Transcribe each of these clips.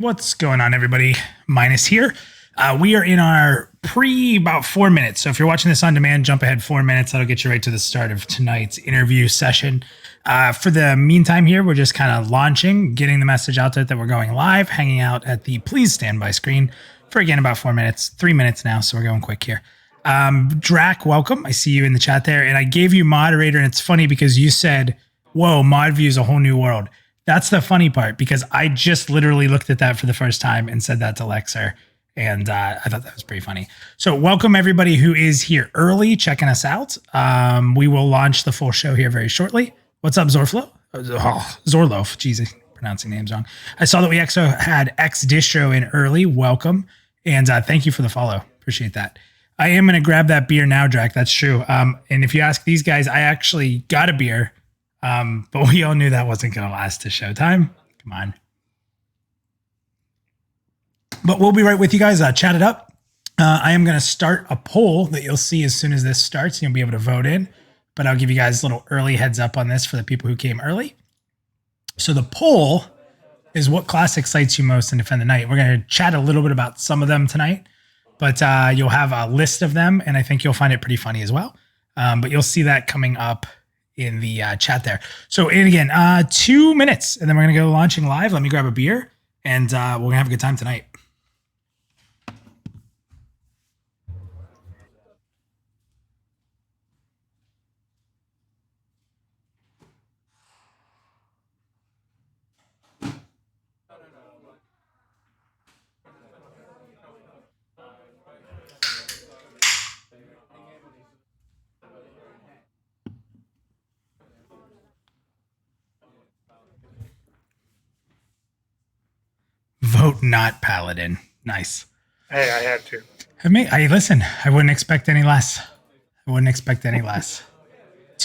What's going on, everybody? Minus here. We are in our about 4 minutes. So if you're watching this on demand, jump ahead 4 minutes. That'll get you right to the start of tonight's interview session. For the meantime here, we're just kind of launching, getting the message out there that we're going live, hanging out at the please stand by screen for, again, about 4 minutes, 3 minutes now. So we're going quick here. Drac, welcome. I see you in the chat there. And I gave you moderator. And it's funny because you said, whoa, mod view is a whole new world. That's the funny part, because I just literally looked at that for the first time and said that to Leksur. And I thought that was pretty funny. So welcome everybody who is here early, checking us out. We will launch the full show here very shortly. What's up, Zorflo? Oh, Zorlof. Jesus, pronouncing names wrong. I saw that we actually had X Distro in early. Welcome. And thank you for the follow. Appreciate that. I am going to grab that beer now, Drac. That's true. And if you ask these guys, I actually got a beer. But we all knew that wasn't going to last to showtime. Come on. But we'll be right with you guys. Chat it up. I am going to start a poll that you'll see as soon as this starts. You'll be able to vote in. But I'll give you guys a little early heads up on this for the people who came early. So the poll is, what class excites you most in Defend the Night? We're going to chat a little bit about some of them tonight. But you'll have a list of them, and I think you'll find it pretty funny as well. But you'll see that coming up in the chat there. So, and again, 2 minutes, and then we're going to go launching live. Let me grab a beer, and we're going to have a good time tonight. Vote not Paladin. Nice. Hey, I had to. Listen, I wouldn't expect any less. 2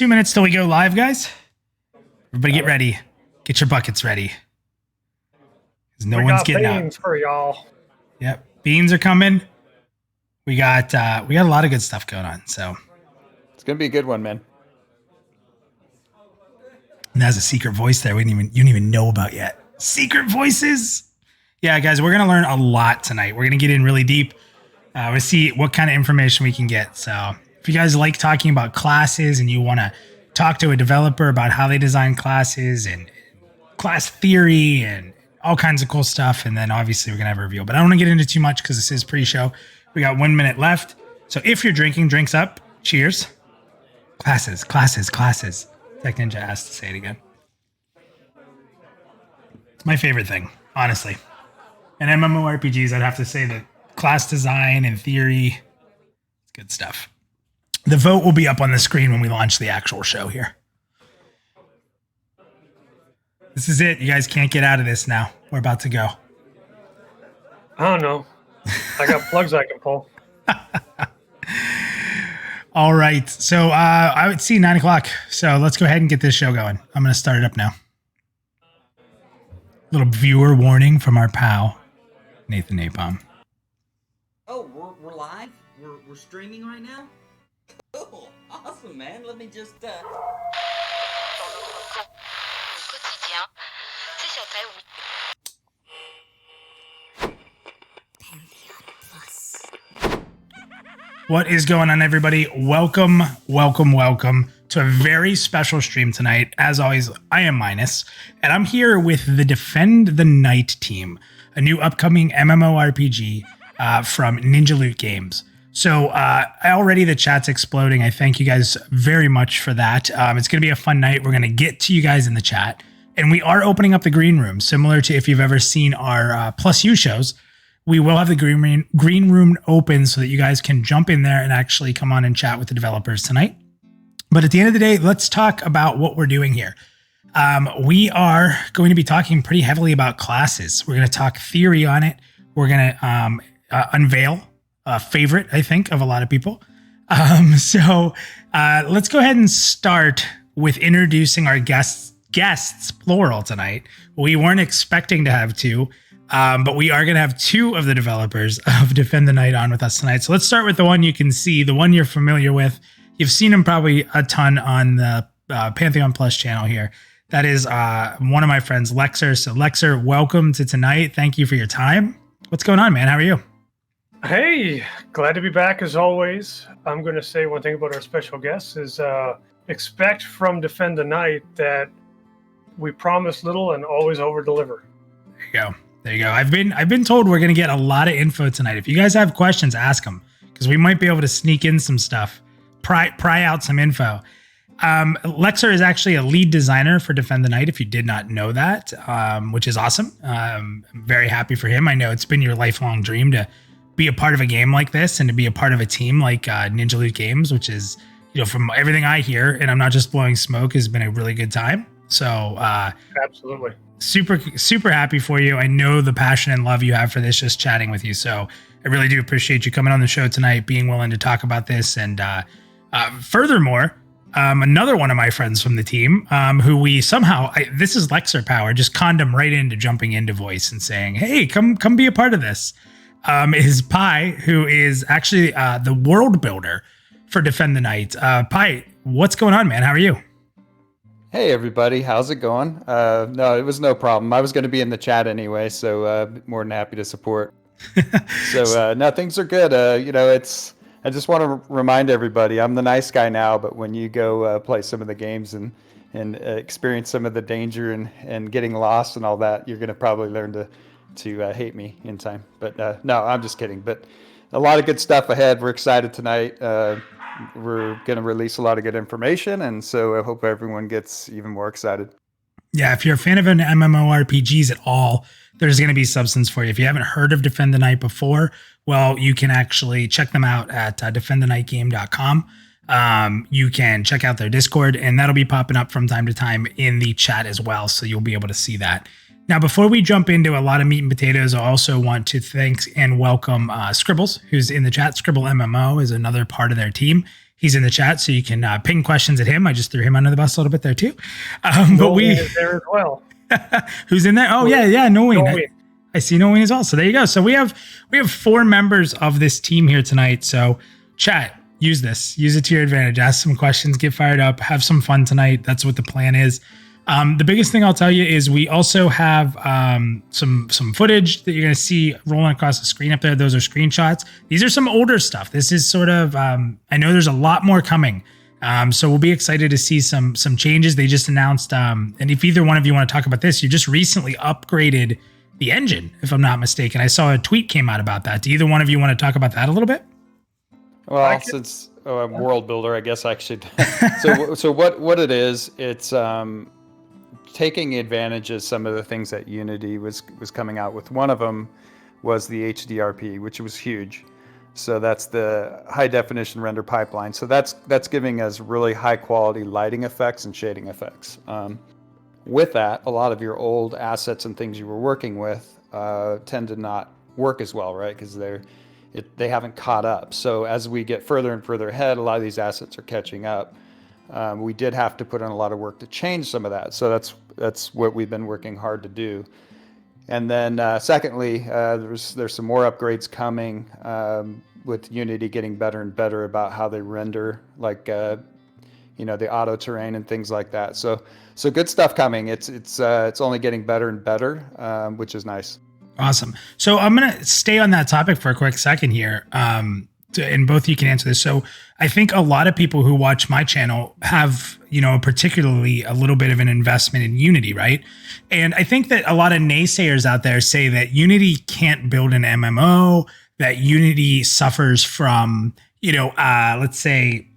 minutes till we go live, guys. Everybody get ready. Get your buckets ready. No one's getting out. Beans for y'all. Yep. Beans are coming. We got a lot of good stuff going on. So it's gonna be a good one, man. And there's a secret voice there you didn't even know about yet. Secret voices. Yeah, guys, we're going to learn a lot tonight. We're going to get in really deep. We'll see what kind of information we can get. So if you guys like talking about classes and you want to talk to a developer about how they design classes and class theory and all kinds of cool stuff, and then obviously we're going to have a review. But I don't want to get into too much because this is pre-show. We got 1 minute left. So if you're drinking, drinks up. Cheers. Classes. Tech Ninja asked to say it again. It's my favorite thing, honestly. And MMORPGs, I'd have to say that class design and theory, it's good stuff. The vote will be up on the screen when we launch the actual show here. This is it. You guys can't get out of this now. We're about to go. I don't know. I got plugs I can pull. All right. So I would see 9 o'clock. So let's go ahead and get this show going. I'm going to start it up now. Little viewer warning from our pal, Nathan Napalm. Oh, we're live? We're streaming right now? Cool. Awesome, man. Let me just What is going on, everybody? Welcome to a very special stream tonight. As always, I am Minus, and I'm here with the Defend the Night team, a new upcoming MMORPG from Ninja Loot Games. So already the chat's exploding. I thank you guys very much for that. It's going to be a fun night. We're going to get to you guys in the chat, and we are opening up the green room, similar to if you've ever seen our Plus U shows. We will have the green room open so that you guys can jump in there and actually come on and chat with the developers tonight. But at the end of the day, let's talk about what we're doing here. We are going to be talking pretty heavily about classes. We're going to talk theory on it. We're going to unveil a favorite, I think, of a lot of people. So let's go ahead and start with introducing our guests, plural, tonight. We weren't expecting to have two. But we are going to have two of the developers of Defend the Night on with us tonight. So let's start with the one you can see, the one you're familiar with. You've seen him probably a ton on the Pantheon Plus channel here. That is one of my friends, Leksur. So Leksur, welcome to tonight. Thank you for your time. What's going on, man? How are you? Hey, glad to be back as always. I'm going to say one thing about our special guest is expect from Defend the Night that we promise little and always over deliver. There you go. There you go. I've been told we're going to get a lot of info tonight. If you guys have questions, ask them because we might be able to sneak in some stuff, pry out some info. Leksur is actually a lead designer for Defend the Night, if you did not know that, which is awesome. I'm very happy for him. I know it's been your lifelong dream to be a part of a game like this and to be a part of a team like Ninja Loot Games, which is, from everything I hear, and I'm not just blowing smoke, has been a really good time. So absolutely. Super happy for you. I know the passion and love you have for this, just chatting with you. So I really do appreciate you coming on the show tonight, being willing to talk about this. And furthermore, another one of my friends from the team, who we somehow, this is Leksur power, just conned him right into jumping into voice and saying, hey, come be a part of this, is Pyye, who is actually the world builder for Defend the Night. Pyye, what's going on, man? How are you? Hey, everybody. How's it going? No, it was no problem. I was going to be in the chat anyway, so more than happy to support. So, no, things are good. I just want to remind everybody, I'm the nice guy now, but when you go play some of the games and experience some of the danger and getting lost and all that, you're going to probably learn to hate me in time. But no, I'm just kidding. But a lot of good stuff ahead. We're excited tonight. We're going to release a lot of good information, and so I hope everyone gets even more excited. Yeah, if you're a fan of an MMORPGs at all, there's going to be substance for you. If you haven't heard of Defend the Night before, well, you can actually check them out at defendthenightgame.com. You can check out their Discord, and that'll be popping up from time to time in the chat as well, so you'll be able to see that. Now, before we jump into a lot of meat and potatoes, I also want to thank and welcome Scribbles, who's in the chat. Scribble MMO is another part of their team. He's in the chat, so you can ping questions at him. I just threw him under the bus a little bit there too. But we is there as well. Who's in there? Oh yeah, Noeen. I see Noeen as well. So there you go. So we have 4 members of this team here tonight. So chat, use it to your advantage. Ask some questions, get fired up, have some fun tonight. That's what the plan is. The biggest thing I'll tell you is we also have some footage that you're going to see rolling across the screen up there. Those are screenshots. These are some older stuff. This is sort of, I know there's a lot more coming. So we'll be excited to see some changes. They just announced, and if either one of you want to talk about this, you just recently upgraded the engine, if I'm not mistaken. I saw a tweet came out about that. Do either one of you want to talk about that a little bit? Well, since I'm world builder, I guess I should. So what it is, it's taking advantage of some of the things that Unity was coming out with. One of them was the HDRP, which was huge. So that's the high definition render pipeline. So that's giving us really high quality lighting effects and shading effects. With that, a lot of your old assets and things you were working with tend to not work as well, right? Because they haven't caught up. So as we get further and further ahead, a lot of these assets are catching up. We did have to put in a lot of work to change some of that. So that's what we've been working hard to do. And then secondly, there's some more upgrades coming with Unity getting better and better about how they render, like the auto terrain and things like that. So good stuff coming. It's only getting better and better, which is nice. Awesome. So I'm gonna stay on that topic for a quick second here. And both of you can answer this. So I think a lot of people who watch my channel have, particularly a little bit of an investment in Unity, right? And I think that a lot of naysayers out there say that Unity can't build an MMO, that Unity suffers from, let's say,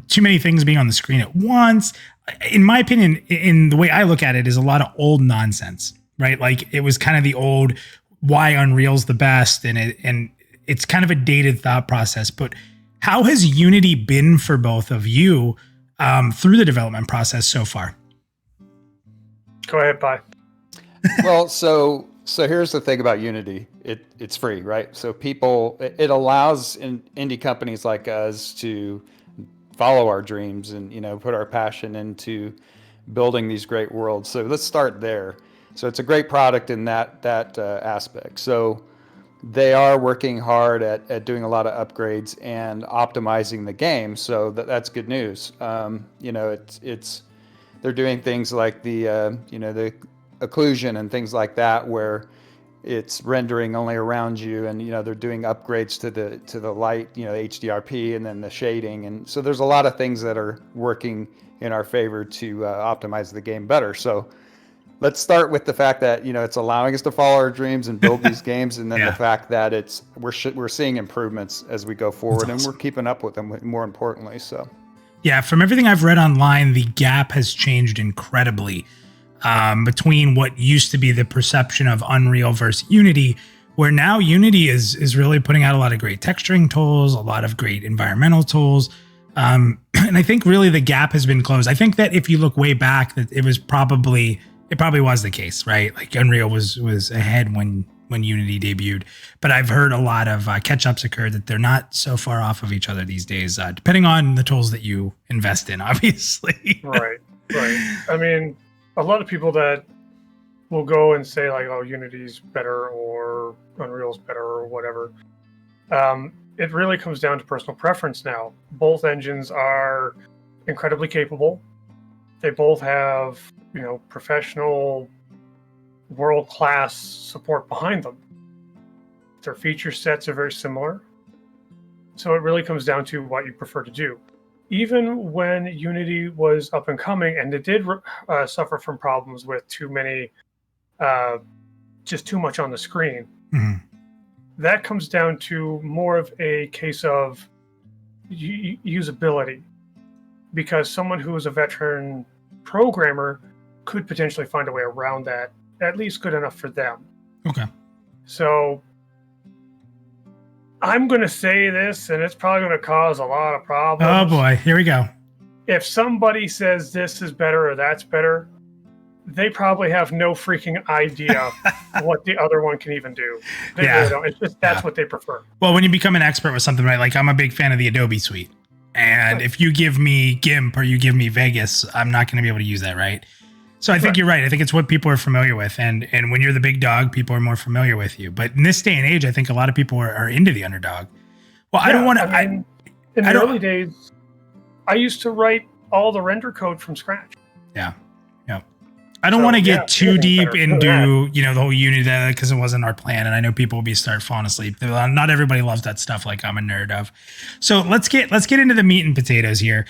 too many things being on the screen at once. In my opinion, in the way I look at it, is a lot of old nonsense, right? Like it was kind of the old why Unreal's the best, and it's kind of a dated thought process. But how has Unity been for both of you through the development process so far? Go ahead, Pyye. Well, so here's the thing about Unity. It's free, right? So it allows indie companies like us to follow our dreams and put our passion into building these great worlds. So let's start there. So it's a great product in that aspect. So they are working hard at doing a lot of upgrades and optimizing the game. So that's good news. they're doing things like the the occlusion and things like that, where it's rendering only around you, and they're doing upgrades to the light, HDRP, and then the shading, and so there's a lot of things that are working in our favor to optimize the game better. So let's start with the fact that it's allowing us to follow our dreams and build these games, and then the fact that we're seeing improvements as we go forward, and we're keeping up with them. More importantly, so yeah, from everything I've read online, the gap has changed incredibly between what used to be the perception of Unreal versus Unity, where now Unity is really putting out a lot of great texturing tools, a lot of great environmental tools. And I think really the gap has been closed. I think that if you look way back, that it probably was the case, right? Like Unreal was ahead when Unity debuted, but I've heard a lot of catch-ups occur that they're not so far off of each other these days, depending on the tools that you invest in, obviously. Right. I mean, a lot of people that will go and say like, oh, Unity's better or Unreal's better or whatever. It really comes down to personal preference now. Both engines are incredibly capable. They both have, professional, world-class support behind them. Their feature sets are very similar. So it really comes down to what you prefer to do. Even when Unity was up and coming, and it did suffer from problems with too many, just too much on the screen, that comes down to more of a case of usability. Because someone who is a veteran programmer could potentially find a way around that, at least good enough for them. Okay. So I'm going to say this, and it's probably going to cause a lot of problems. Oh boy, here we go. If somebody says this is better or that's better, they probably have no freaking idea what the other one can even do. They really don't. It's just that's what they prefer. Well, when you become an expert with something, right? Like I'm a big fan of the Adobe suite. And if you give me GIMP or you give me Vegas, I'm not going to be able to use that, right? So I think you're right. I think it's what people are familiar with. And when you're the big dog, people are more familiar with you. But in this day and age, I think a lot of people are into the underdog. Well, I don't want to... in the early days, I used to write all the render code from scratch. Yeah. I don't want to get too deep into, the whole Unity, because it wasn't our plan. And I know people will start falling asleep. Not everybody loves that stuff like I'm a nerd of. So let's get into the meat and potatoes here.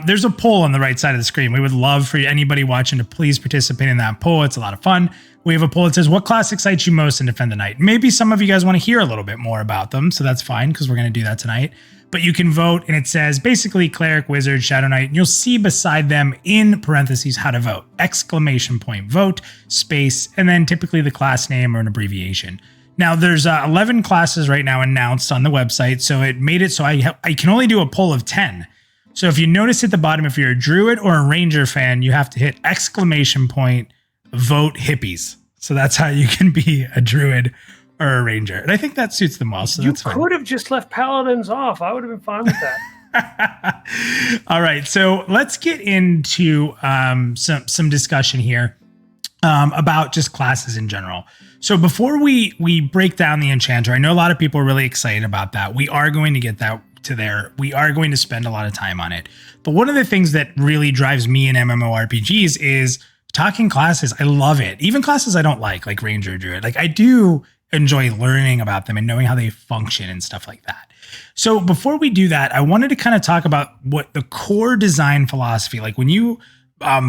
There's a poll on the right side of the screen. We would love for anybody watching to please participate in that poll. It's a lot of fun. We have a poll that says, what class excites you most in Defend the Night? Maybe some of you guys want to hear a little bit more about them. So that's fine, because we're going to do that tonight. But you can vote, and it says basically Cleric, Wizard, Shadow Knight, and you'll see beside them in parentheses how to vote. ! Vote, space, and then typically the class name or an abbreviation. Now, there's 11 classes right now announced on the website, so it made it so I can only do a poll of 10. So if you notice at the bottom, if you're a Druid or a Ranger fan, you have to hit ! Vote hippies. So that's how you can be a Druid or a Ranger. And I think that suits them well. So that's fine. You could have just left Paladins off. I would have been fine with that. All right. So let's get into some discussion here about just classes in general. So before we break down the Enchanter, I know a lot of people are really excited about that. We are going to get that to there. We are going to spend a lot of time on it. But one of the things that really drives me in MMORPGs is talking classes. I love it. Even classes I don't like Ranger, Druid. Like I do enjoy learning about them and knowing how they function and stuff like that. So before we do that, I wanted to kind of talk about what the core design philosophy, like when you,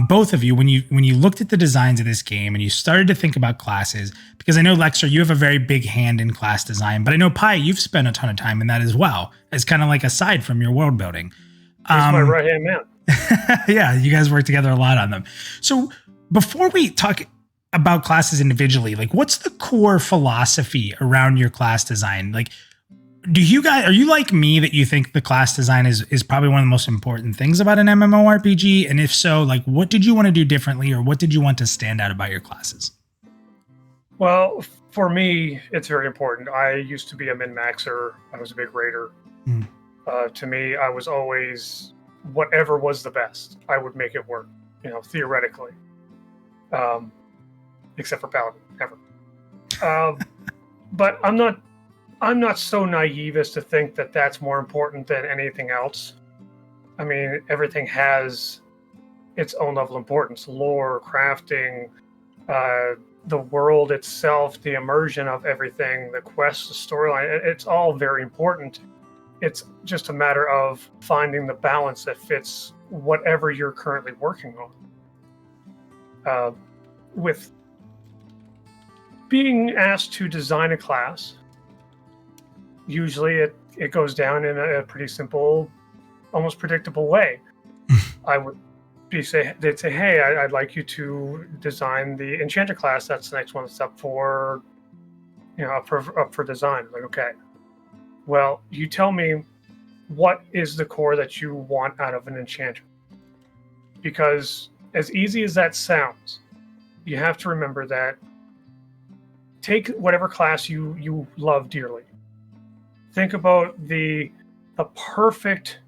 both of you, when you looked at the designs of this game and you started to think about classes, because I know Leksur, you have a very big hand in class design, but I know Pyye, you've spent a ton of time in that as well, as kind of like aside from your world building. He's my right-hand man. Yeah, you guys work together a lot on them. So before we talk about classes individually, like what's the core philosophy around your class design? Like, are you like me that you think the class design is probably one of the most important things about an MMORPG? And if so, like what did you want to do differently, or what did you want to stand out about your classes? Well, for me, it's very important. I used to be a min-maxer. I was a big raider. To me, I was always whatever was the best. I would make it work, theoretically. Except for Paladin, never. But I'm not so naive as to think that that's more important than anything else. I mean, everything has its own level of importance. Lore, crafting, the world itself, the immersion of everything, the quest, the storyline, it's all very important. It's just a matter of finding the balance that fits whatever you're currently working on. With being asked to design a class, usually it goes down in a pretty simple, almost predictable way. They'd say, hey, I'd like you to design the Enchanter class. That's the next one that's up for design. Like, okay, well, you tell me what is the core that you want out of an Enchanter. Because as easy as that sounds, you have to remember that take whatever class you love dearly. Think about the perfect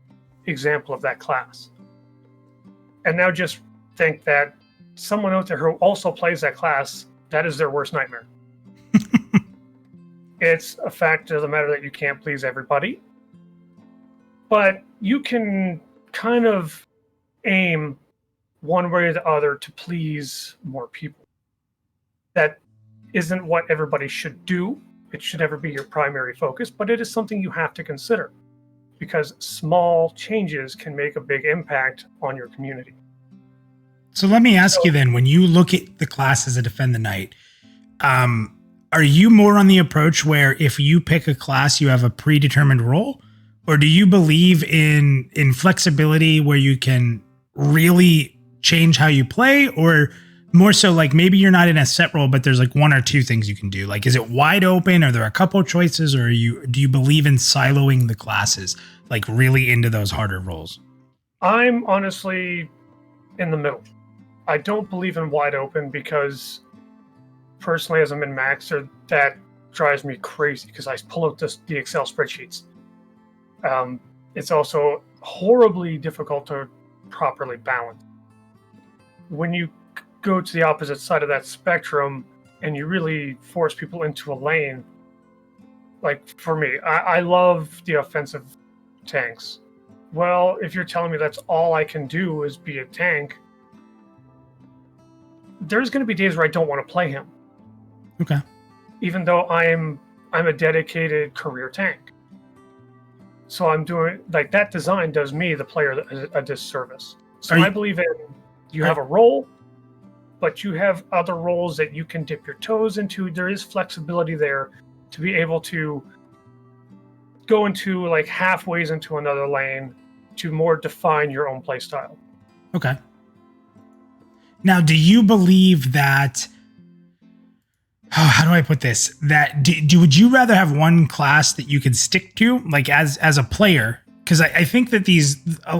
example of that class. And now just think that someone out there who also plays that class, that is their worst nightmare. It's a fact of the matter that you can't please everybody. But you can kind of aim one way or the other to please more people. That isn't what everybody should do. It should never be your primary focus, but it is something you have to consider, because small changes can make a big impact on your community. So let me ask you then, when you look at the class as a Defend the Night, are you more on the approach where if you pick a class, you have a predetermined role? Or do you believe in flexibility where you can really change how you play? Or more so like maybe you're not in a set role, but there's like one or two things you can do? Like, is it wide open? Are there a couple choices? Or do you believe in siloing the classes, like really into those harder roles? I'm honestly in the middle. I don't believe in wide open because personally, as a min-maxer, that drives me crazy because I pull out the Excel spreadsheets. It's also horribly difficult to properly balance. When you go to the opposite side of that spectrum and you really force people into a lane, like for me, I love the offensive tanks. Well, if you're telling me that's all I can do is be a tank, there's going to be days where I don't want to play him. Okay. Even though I'm a dedicated career tank. So I'm doing, like, that design does me, the player, a disservice. So I believe in you have a role, but you have other roles that you can dip your toes into. There is flexibility there to be able to go into like halfways into another lane to more define your own play style. Okay. Now, do you believe that, how do I put this? That would you rather have one class that you could stick to, like as a player? Because I think that these,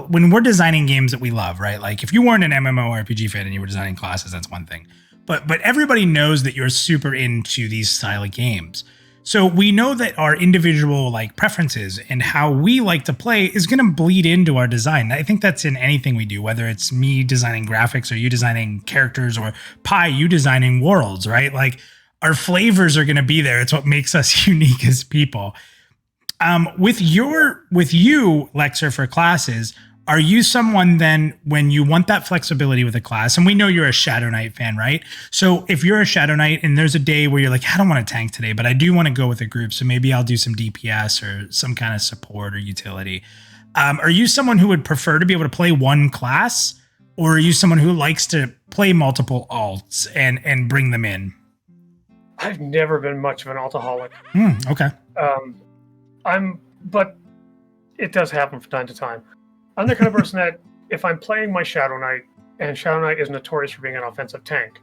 when we're designing games that we love, right? Like if you weren't an MMORPG fan and you were designing classes, that's one thing. But everybody knows that you're super into these style of games. So we know that our individual like preferences and how we like to play is going to bleed into our design. I think that's in anything we do, whether it's me designing graphics or you designing characters or Pyye, you designing worlds, right? Like our flavors are going to be there. It's what makes us unique as people. With you, Leksur, for classes, are you someone then when you want that flexibility with a class, and we know you're a Shadow Knight fan, right? So if you're a Shadow Knight and there's a day where you're like, I don't want to tank today, but I do want to go with a group, so maybe I'll do some DPS or some kind of support or utility. Are you someone who would prefer to be able to play one class, or are you someone who likes to play multiple alts and bring them in? I've never been much of an altaholic. Okay. But it does happen from time to time. I'm the kind of person that if I'm playing my Shadow Knight, and Shadow Knight is notorious for being an offensive tank,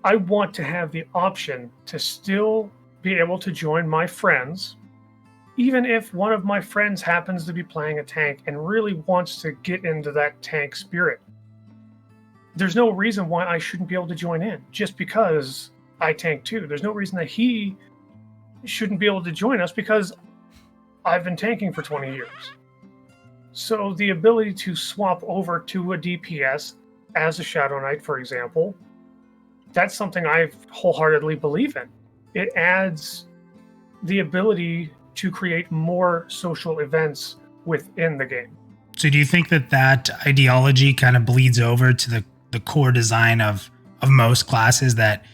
I want to have the option to still be able to join my friends, even if one of my friends happens to be playing a tank and really wants to get into that tank spirit. There's no reason why I shouldn't be able to join in just because I tank too. There's no reason that he shouldn't be able to join us because I've been tanking for 20 years. So the ability to swap over to a DPS as a Shadow Knight, for example, that's something I wholeheartedly believe in. It adds the ability to create more social events within the game. So do you think that ideology kind of bleeds over to the core design of most classes, that,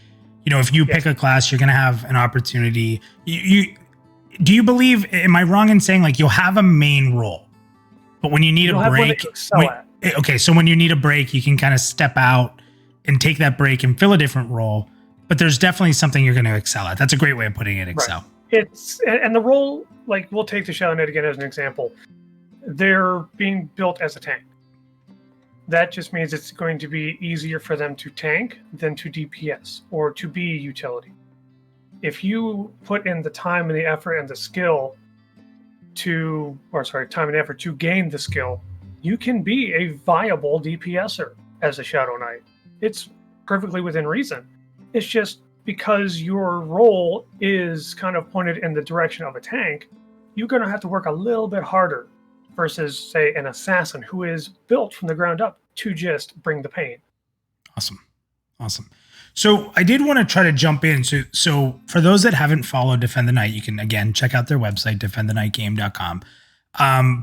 if you pick a class, you're going to have an opportunity. Do you believe, am I wrong in saying like you'll have a main role, but when you need a break, so when you need a break, you can kind of step out and take that break and fill a different role, but there's definitely something you're going to excel at. That's a great way of putting it, excel. Right. And the role, like we'll take the Shadow Knight again as an example. They're being built as a tank. That just means it's going to be easier for them to tank than to DPS or to be utility. If you put in the time and the effort and the skill time and effort to gain the skill, you can be a viable DPSer as a Shadow Knight. It's perfectly within reason. It's just because your role is kind of pointed in the direction of a tank, you're going to have to work a little bit harder versus, say, an assassin who is built from the ground up to just bring the pain. Awesome. So I did want to try to jump in. So for those that haven't followed Defend the Night, you can, again, check out their website, defendthenightgame.com.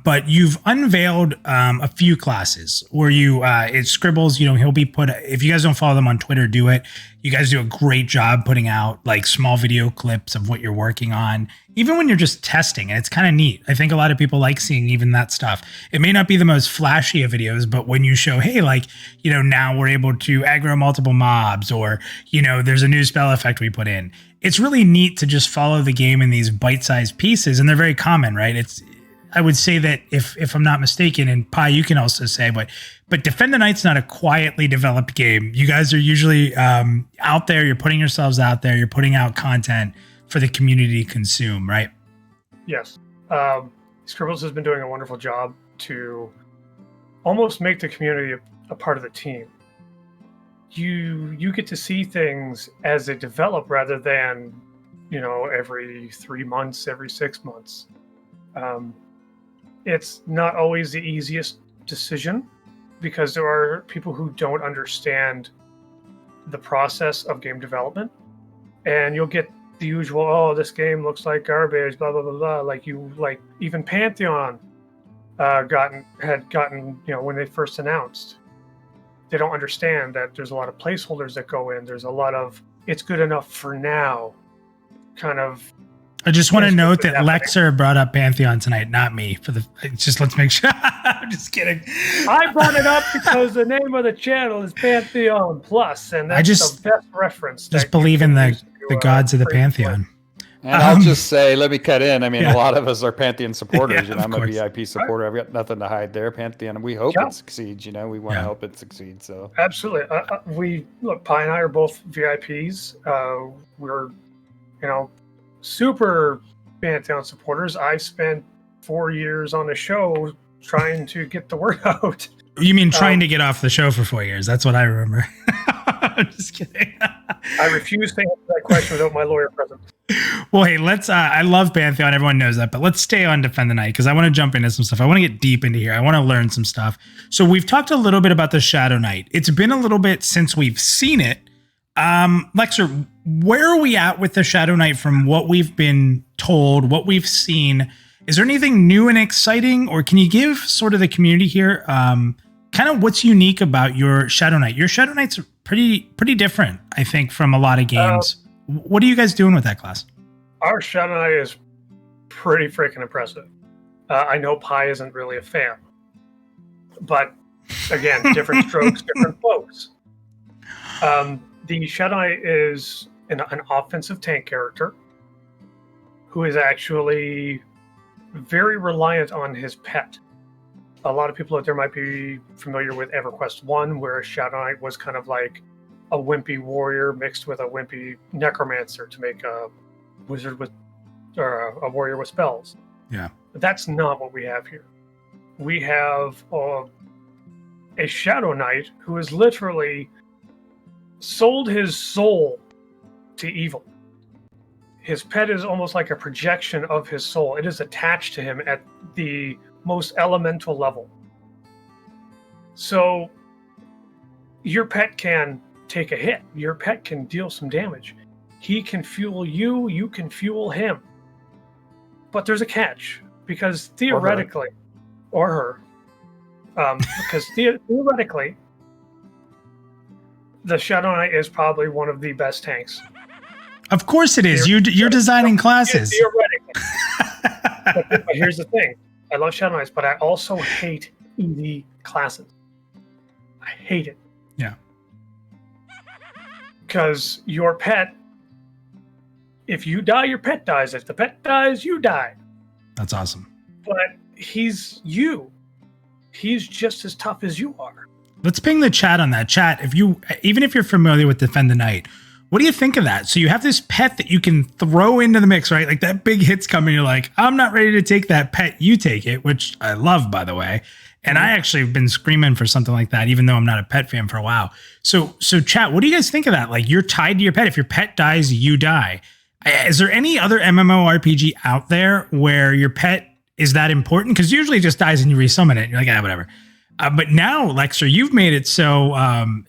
But you've unveiled a few classes where it Scribbles, he'll be if you guys don't follow them on Twitter, do it. You guys do a great job putting out like small video clips of what you're working on, even when you're just testing, and it's kind of neat. I think a lot of people like seeing even that stuff. It may not be the most flashy of videos, but when you show, hey, now we're able to aggro multiple mobs, or, there's a new spell effect we put in. It's really neat to just follow the game in these bite-sized pieces, and they're very common, right? I would say that if I'm not mistaken, and Pyye, you can also say, but Defend the Night's not a quietly developed game. You guys are usually out there. You're putting yourselves out there. You're putting out content for the community to consume, right? Yes. Scribbles has been doing a wonderful job to almost make the community a part of the team. You get to see things as they develop rather than, every 3 months, every 6 months. It's not always the easiest decision because there are people who don't understand the process of game development, and you'll get the usual, this game looks like garbage, blah, blah, blah, blah. Like even Pantheon had gotten, when they first announced, they don't understand that there's a lot of placeholders that go in. There's a lot of, it's good enough for now kind of. I just want to note that Leksur brought up Pantheon tonight, not me. Let's make sure. I'm just kidding. I brought it up because the name of the channel is Pantheon Plus, and that's the best reference. Just believe in the gods of the Pantheon. And I'll just say, let me cut in. I mean, a lot of us are Pantheon supporters. I'm a VIP supporter. I've got nothing to hide there. Pantheon, we hope it succeeds. We want to help it succeed. So absolutely, Pyye and I are both VIPs. We're, super Pantheon supporters. I spent 4 years on the show trying to get the word out. You mean trying to get off the show for 4 years? That's what I remember. I'm just kidding. I refuse to answer that question without my lawyer present. Well, hey, let's. I love Pantheon. Everyone knows that, but let's stay on Defend the Night because I want to jump into some stuff. I want to get deep into here. I want to learn some stuff. So we've talked a little bit about the Shadow Knight. It's been a little bit since we've seen it. Leksur, where are we at with the Shadow Knight from what we've been told, what we've seen? Is there anything new and exciting, or can you give sort of the community here kind of what's unique about your Shadow Knight? Your Shadow Knight's pretty different, I think, from a lot of games. What are you guys doing with that class? Our Shadow Knight is pretty freaking impressive. I know Pyye isn't really a fan, but again, different strokes, different folks. The Shadow Knight is an offensive tank character who is actually very reliant on his pet. A lot of people out there might be familiar with EverQuest 1, where Shadow Knight was kind of like a wimpy warrior mixed with a wimpy necromancer to make a wizard with, or a warrior with spells. Yeah. But that's not what we have here. We have a Shadow Knight who is literally sold his soul to evil. His pet is almost like a projection of his soul. It is attached to him at the most elemental level. So your pet can take a hit. Your pet can deal some damage. He can fuel you. You can fuel him. But there's a catch, because theoretically, or her, Because theoretically, the Shadow Knight is probably one of the best tanks. Of course it is. You're designing classes. Theoretically. but here's the thing. I love Shadow Knights, but I also hate EV classes. I hate it. Yeah. Because your pet, if you die, your pet dies. If the pet dies, you die. That's awesome. But he's you. He's just as tough as you are. Let's ping the chat on that. Chat, even if you're familiar with Defend the Night, what do you think of that? So you have this pet that you can throw into the mix, right? Like that big hit's coming. You're like, I'm not ready to take that pet. You take it, which I love, by the way. And I actually have been screaming for something like that, even though I'm not a pet fan for a while. So chat, what do you guys think of that? Like you're tied to your pet. If your pet dies, you die. Is there any other MMORPG out there where your pet is that important? Because usually it just dies and you resummon it. You're like, whatever. But now, Leksur, you've made it so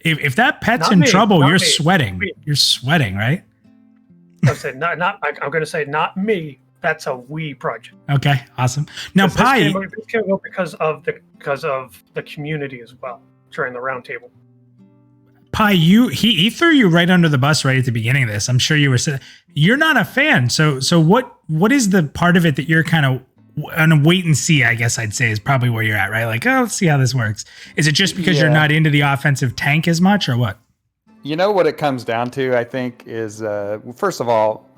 if that pet's in trouble, you're sweating. You're sweating, right? I'm going to say not me. That's a we project. Okay, awesome. Now, Pyye, this came up because of the community as well during the roundtable. Pyye, he threw you right under the bus right at the beginning of this. I'm sure you were saying you're not a fan. So what is the part of it that you're kind of on a wait and see, I guess I'd say, is probably where you're at, right? Like, let's see how this works. Is it just because you're not into the offensive tank as much, or what? You know what it comes down to, I think, is first of all,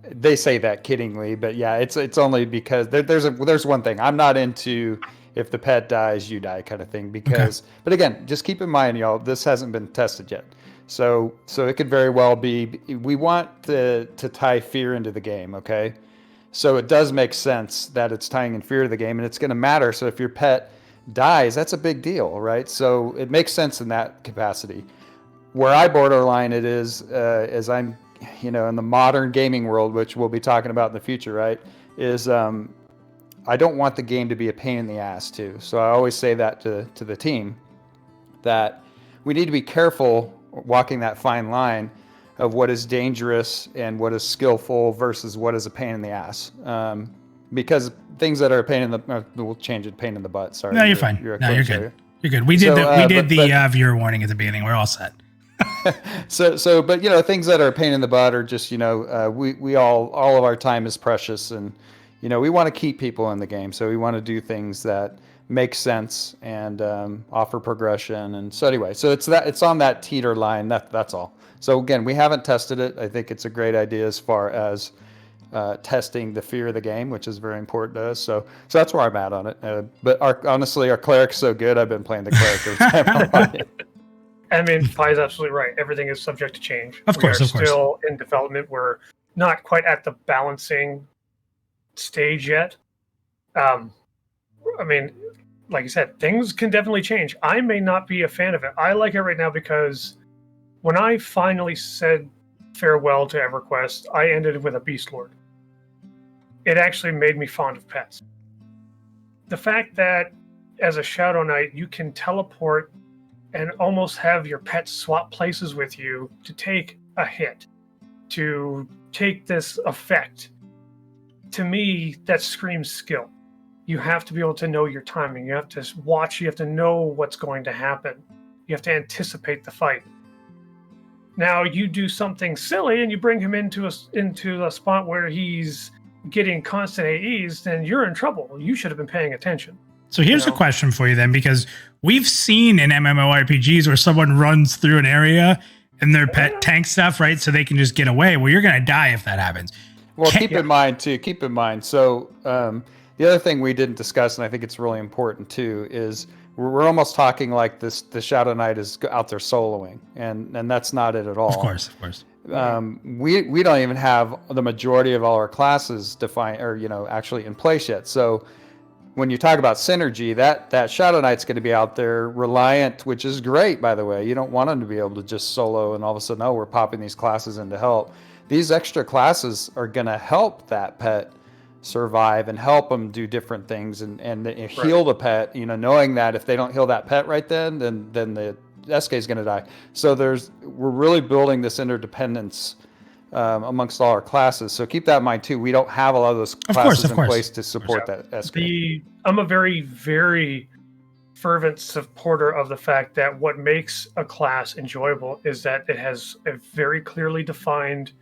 they say that kiddingly, but yeah, it's only because there's one thing. I'm not into if the pet dies, you die kind of thing. Because, But again, just keep in mind, y'all, this hasn't been tested yet. So it could very well be. We want to tie fear into the game, okay? So it does make sense that it's tying in fear to the game, and it's going to matter. So if your pet dies, that's a big deal, right? So it makes sense in that capacity. Where I borderline it is, as I'm, in the modern gaming world, which we'll be talking about in the future, right? Is I don't want the game to be a pain in the ass too. So I always say that to the team, that we need to be careful walking that fine line of what is dangerous and what is skillful versus what is a pain in the ass. Because things that are a pain in the we'll change it, pain in the butt. Sorry. No, you're fine. You're good. You're good. We did the viewer warning at the beginning. We're all set. But things that are a pain in the butt are just, we all of our time is precious, and we want to keep people in the game. So we want to do things that make sense and offer progression. And so anyway, so it's on that teeter line. That's all. So again, we haven't tested it. I think it's a great idea as far as testing the fear of the game, which is very important to us. So that's where I'm at on it. But honestly, our Cleric's so good. I've been playing the Cleric every time I'm on it. I mean, Pye's absolutely right. Everything is subject to change. Of course. Still in development. We're not quite at the balancing stage yet. I mean, like you said, things can definitely change. I may not be a fan of it. I like it right now because when I finally said farewell to EverQuest, I ended with a Beast Lord. It actually made me fond of pets. The fact that as a Shadow Knight, you can teleport and almost have your pet swap places with you to take a hit, to take this effect. To me, that screams skill. You have to be able to know your timing. You have to watch. You have to know what's going to happen. You have to anticipate the fight. Now, you do something silly and you bring him into a spot where he's getting constant AEs, then you're in trouble. You should have been paying attention. So here's a question for you then, because we've seen in MMORPGs where someone runs through an area and their pet tank stuff, right? So they can just get away. Well, you're going to die if that happens. Well, keep in mind. So the other thing we didn't discuss, and I think it's really important too, is we're almost talking like this. The Shadow Knight is out there soloing, and that's not it at all. Of course. We don't even have the majority of all our classes defined or actually in place yet. So when you talk about synergy, that Shadow Knight's going to be out there reliant, which is great, by the way. You don't want them to be able to just solo and all of a sudden, we're popping these classes in to help. These extra classes are going to help that pet survive and help them do different things and heal the pet, knowing that if they don't heal that pet right then the SK is going to die. So we're really building this interdependence amongst all our classes. So keep that in mind too. We don't have a lot of those classes in place to support that SK. I'm a very, very fervent supporter of the fact that what makes a class enjoyable is that it has a very clearly defined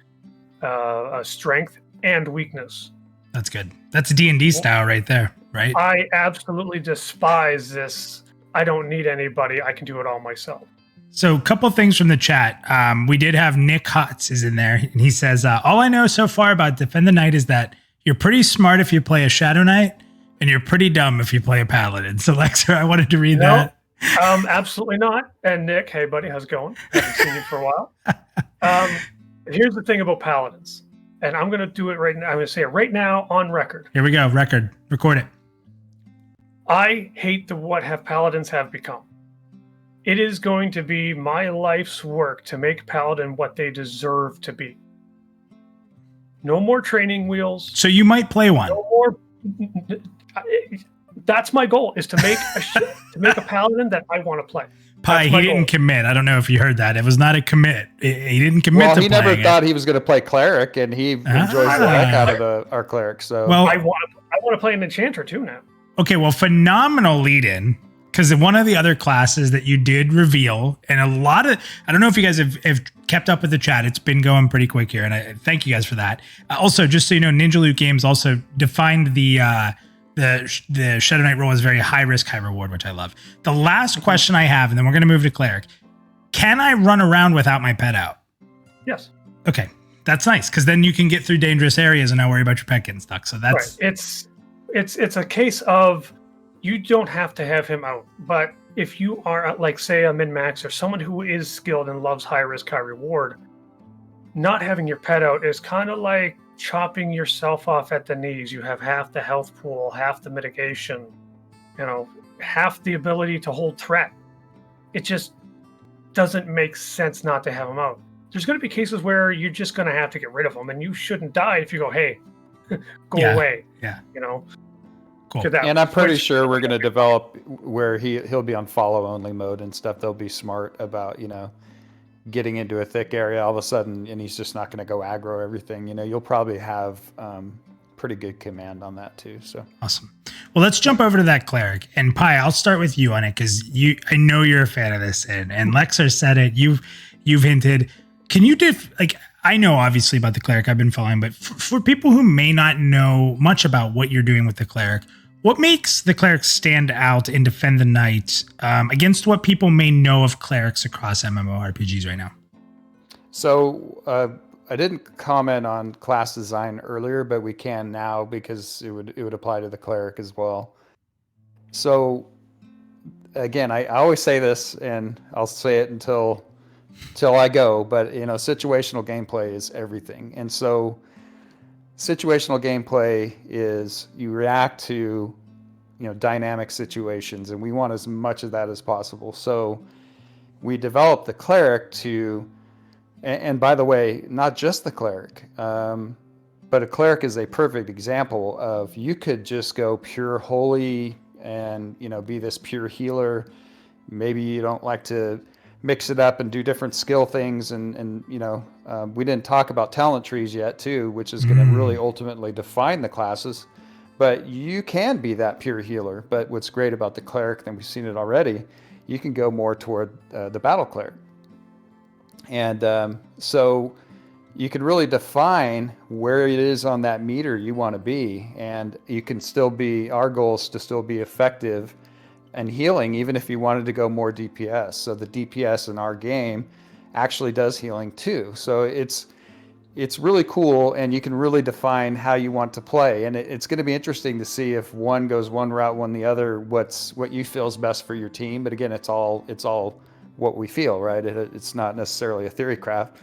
strength and weakness. That's good. That's D&D style right there, right? I absolutely despise this. I don't need anybody. I can do it all myself. So a couple things from the chat. We did have Nick Hutz is in there, and he says, all I know so far about Defend the Night is that you're pretty smart if you play a Shadow Knight, and you're pretty dumb if you play a Paladin. So Leksur, I wanted to read that. Absolutely not. And Nick, hey buddy, how's it going? Haven't seen you for a while. Here's the thing about Paladins, and I'm going to do it right now. I'm going to say it right now on record. Here we go. Record it. I hate what Paladins have become. It is going to be my life's work to make Paladin what they deserve to be. No more training wheels. So you might play one. No more. That's my goal: is to make a Paladin that I want to play. Pyye, he didn't commit. I don't know if you heard that. It was not a commit. He didn't commit. Well, to he never thought he was going to play Cleric, and he enjoys the heck out of our Cleric. So, well, I want to play an Enchanter too now. Okay, well, phenomenal lead-in, because one of the other classes that you did reveal, and a lot of, I don't know if you guys have kept up with the chat. It's been going pretty quick here, and I thank you guys for that. Also, just so you know, Ninja Loot Games also defined the Shadow Knight role as very high risk, high reward, which I love. The last question I have, and then we're going to move to Cleric. Can I run around without my pet out? Yes. Okay, that's nice, because then you can get through dangerous areas and not worry about your pet getting stuck. So that's right. It's a case of you don't have to have him out, but if you are like, say, a min-max or someone who is skilled and loves high risk, high reward, not having your pet out is kind of like chopping yourself off at the knees. You have half the health pool, half the mitigation, half the ability to hold threat. It just doesn't make sense not to have him out. There's going to be cases where you're just going to have to get rid of him, and you shouldn't die if you go, hey, go away. Yeah. Cool. And I'm pretty sure we're going to develop where he'll be on follow only mode and stuff. They'll be smart about, getting into a thick area all of a sudden, and he's just not going to go aggro everything. You'll probably have pretty good command on that too. So awesome. Well, let's jump over to that Cleric, and Pyye, I'll start with you on it, because I know you're a fan of this, and Leksur said it. You've hinted. Can you I know obviously about the Cleric, I've been following, but for people who may not know much about what you're doing with the Cleric, what makes the Cleric stand out in Defend the Night against what people may know of Clerics across MMORPGs right now? So I didn't comment on class design earlier, but we can now because it would apply to the Cleric as well. So again, I always say this, and I'll say it until I go, but situational gameplay is everything. And so situational gameplay is you react to dynamic situations, and we want as much of that as possible. So we developed the Cleric to, and by the way, not just the Cleric, but a Cleric is a perfect example of, you could just go pure holy and be this pure healer. Maybe you don't like to mix it up and do different skill things, and we didn't talk about talent trees yet too, which is going to really ultimately define the classes. But you can be that pure healer. But what's great about the Cleric, and we've seen it already, you can go more toward the battle Cleric, and so you can really define where it is on that meter you want to be, and you can still be. Our goal is to still be effective and healing, even if you wanted to go more DPS. So the DPS in our game actually does healing too. So it's really cool, and you can really define how you want to play. And it's going to be interesting to see if one goes one route, one the other, what you feel is best for your team. But again, it's all what we feel, right? It's not necessarily a theory craft.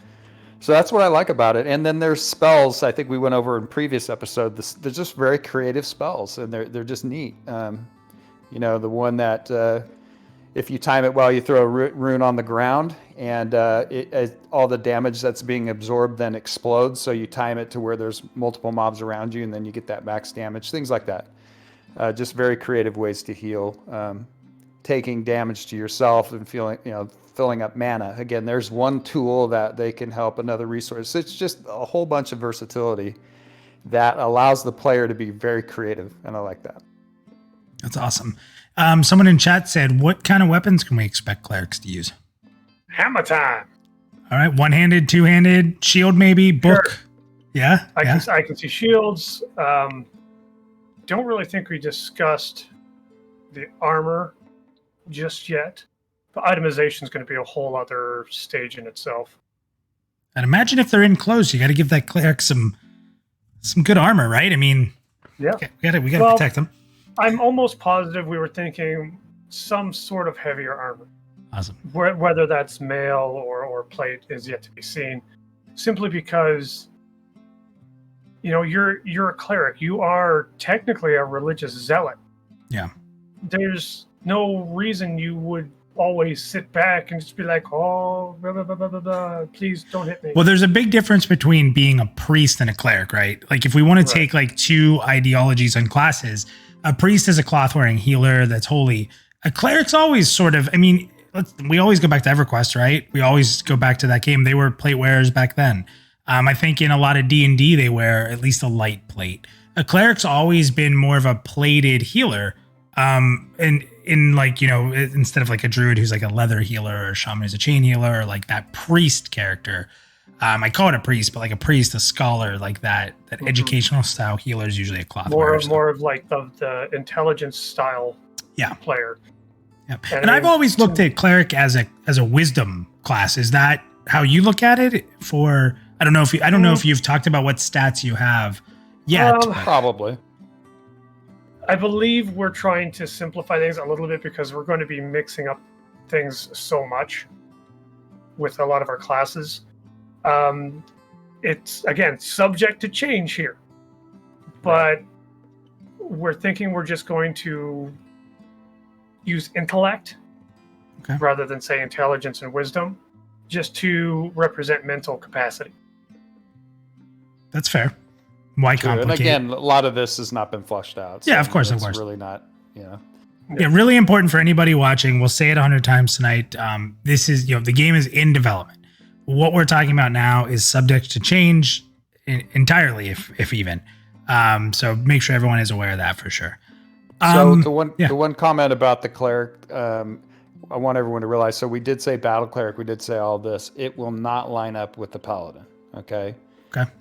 So that's what I like about it. And then there's spells. I think we went over in previous episode. They're just very creative spells, and they're just neat. The one that if you time it well, you throw a rune on the ground, and all the damage that's being absorbed then explodes. So you time it to where there's multiple mobs around you, and then you get that max damage. Things like that. Just very creative ways to heal. taking damage to yourself and filling up mana. Again, there's one tool that they can help, another resource. It's just a whole bunch of versatility that allows the player to be very creative, and I like that. That's awesome. Someone in chat said, what kind of weapons can we expect clerics to use? Hammer time. All right, one-handed, two-handed, shield maybe, book. Sure. Yeah, I can see shields. Don't really think we discussed the armor just yet. But itemization is going to be a whole other stage in itself. And imagine if they're in close, you got to give that cleric some good armor, right? I mean, yeah, we got to protect them. I'm almost positive we were thinking some sort of heavier armor. Awesome. Whether that's mail or plate is yet to be seen. Simply because, you're a cleric. You are technically a religious zealot. Yeah. There's no reason you would always sit back and just be like, oh, blah, blah, blah, blah, blah, please don't hit me. Well, there's a big difference between being a priest and a cleric, right? Like if we want to take like two ideologies and classes, a priest is a cloth-wearing healer that's holy. A cleric's always sort of, we always go back to EverQuest, right? We always go back to that game. They were plate wearers back then. I think in a lot of D&D, they wear at least a light plate. A cleric's always been more of a plated healer. And in instead of like a druid who's like a leather healer or a shaman who's a chain healer, or like that priest character. I call it a priest, but like a priest, a scholar, like that educational style healer is usually a cloth wearer. More of like the intelligence style player. Yeah. And I've always looked at cleric as a wisdom class. Is that how you look at it? I don't know if you've talked about what stats you have yet. Probably. I believe we're trying to simplify things a little bit because we're going to be mixing up things so much with a lot of our classes. It's, again, subject to change here. But we're thinking we're just going to use intellect rather than, say, intelligence and wisdom, just to represent mental capacity. That's fair. Why complicate? And again, a lot of this has not been fleshed out. So of course. It's really not, Yeah, really important for anybody watching. We'll say it 100 times tonight. This is, the game is in development. What we're talking about now is subject to change entirely, if even. So make sure everyone is aware of that for sure. So the one comment about the cleric, I want everyone to realize. So we did say battle cleric. We did say all this. It will not line up with the paladin. Okay.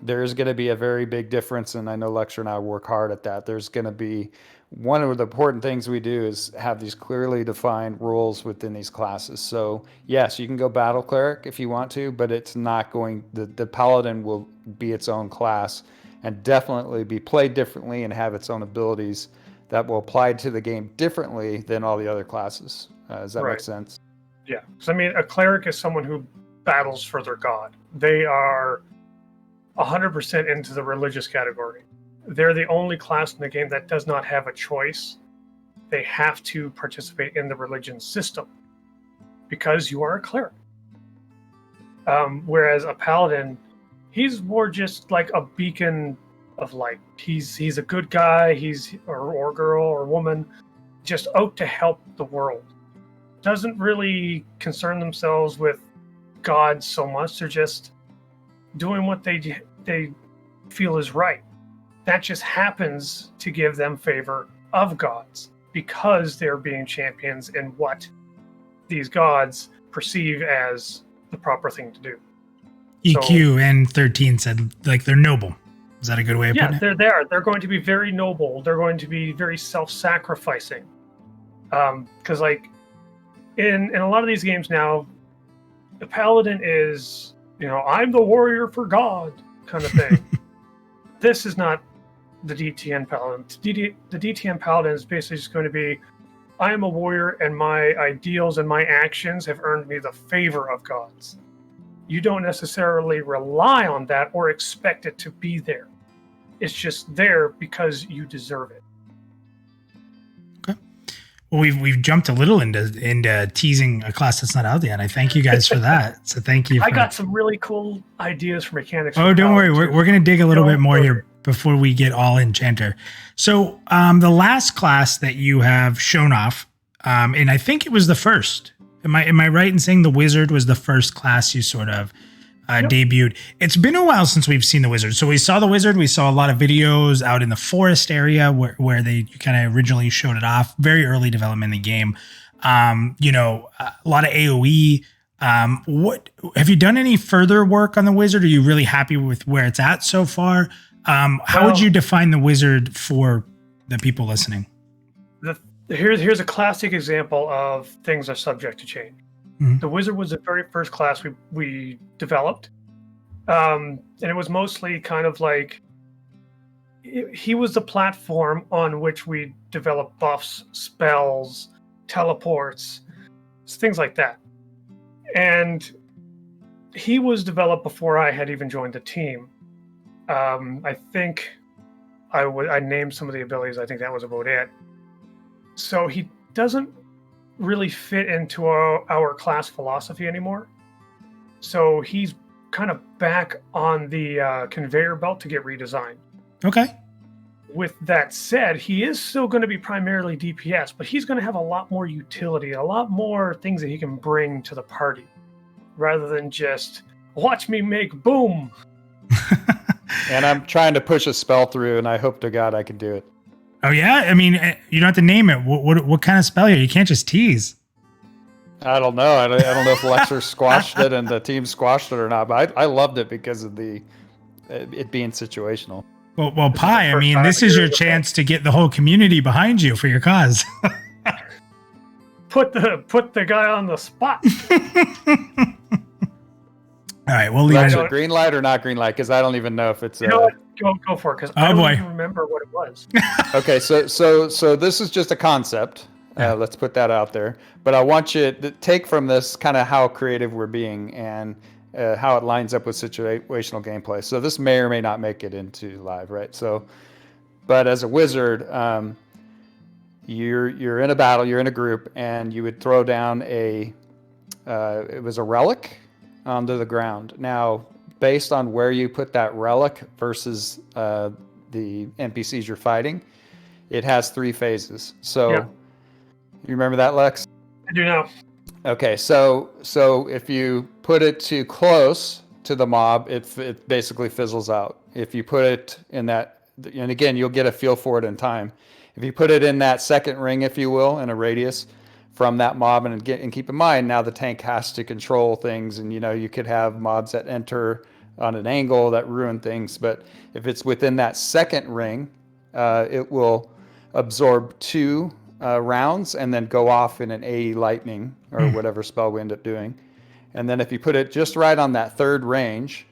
There's going to be a very big difference, and I know Leksur and I work hard at that. There's going to be one of the important things we do is have these clearly defined rules within these classes. So yes, you can go battle cleric if you want to, but it's not going. The paladin will be its own class and definitely be played differently and have its own abilities that will apply to the game differently than all the other classes. Does that make sense? Yeah. So a cleric is someone who battles for their god. They are 100% into the religious category. They're the only class in the game that does not have a choice. They have to participate in the religion system because you are a cleric. Whereas a paladin, he's more just like a beacon of light. He's a good guy. He's or girl or woman, just out to help the world. Doesn't really concern themselves with God so much. They're just doing what they feel is right. That just happens to give them favor of gods because they're being champions in what these gods perceive as the proper thing to do. EQ and 13 said like they're noble. Is that a good way of putting it? Yeah, they're there. They're going to be very noble. They're going to be very self-sacrificing. Because like in a lot of these games now, the paladin is, I'm the warrior for God kind of thing. This is not the DTN paladin. The DTN paladin is basically just going to be, I am a warrior and my ideals and my actions have earned me the favor of gods. You don't necessarily rely on that or expect it to be there. It's just there because you deserve it. Okay. Well, we've jumped a little into teasing a class that's not out yet. I thank you guys for that. So thank you. I got some really cool ideas for mechanics. Oh, don't worry. We're going to dig a little bit more here before we get all Enchanter. So the last class that you have shown off and I think it was the first. Am I right in saying the wizard was the first class you sort of debuted? It's been a while since we've seen the wizard. So we saw the wizard. We saw a lot of videos out in the forest area where they kind of originally showed it off. Very early development in the game. A lot of AoE. What have you done any further work on the wizard? Are you really happy with where it's at so far? How would you define the wizard for the people listening? Here's a classic example of things are subject to change. Mm-hmm. The wizard was the very first class we developed, and it was mostly kind of like he was the platform on which we developed buffs, spells, teleports, things like that. And he was developed before I had even joined the team. I think I named some of the abilities. I think that was about it. So he doesn't really fit into our class philosophy anymore. So he's kind of back on the conveyor belt to get redesigned. Okay. With that said, he is still going to be primarily DPS, but he's going to have a lot more utility, a lot more things that he can bring to the party, rather than just watch me make boom. And I'm trying to push a spell through, and I hope to God I can do it. Oh yeah, I mean, you don't have to name it. What kind of spell here? You can't just tease. I don't know. I don't know if Leksur squashed it and the team squashed it or not, but I loved it because of it being situational. Well, Pyye, I mean, this is your chance to get the whole community behind you for your cause. Put the guy on the spot. All right, we'll leave it. Green light or not green light? Because I don't even know if it's. You know what? Go for it. Because I don't even remember what it was. Okay, so this is just a concept. Let's put that out there. But I want you to take from this kind of how creative we're being and how it lines up with situational gameplay. So this may or may not make it into live, right? So, but as a wizard, you're in a battle, you're in a group, and you would throw down it was a relic onto the ground. Now, based on where you put that relic versus the NPCs you're fighting, it has 3 phases. So, You remember that, Lex? I do now. Okay, so if you put it too close to the mob, it basically fizzles out. If you put it in that, and again, you'll get a feel for it in time. If you put it in that second ring, if you will, in a radius from that mob, and keep in mind now the tank has to control things, and you could have mobs that enter on an angle that ruin things. But if it's within that second ring, it will absorb 2 rounds and then go off in an AE lightning or whatever spell we end up doing. And then if you put it just right on that third range,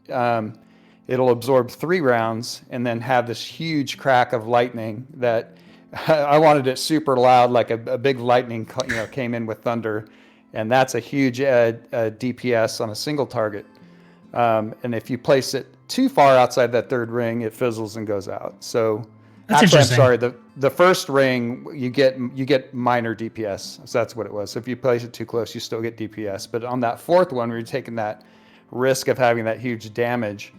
it'll absorb 3 rounds and then have this huge crack of lightning that I wanted it super loud, like a big lightning came in with thunder. And that's a huge DPS on a single target. And if you place it too far outside that third ring, it fizzles and goes out. So actually, I'm sorry, the first ring you get minor DPS. So that's what it was. So if you place it too close, you still get DPS. But on that fourth one, where you're taking that risk of having that huge damage,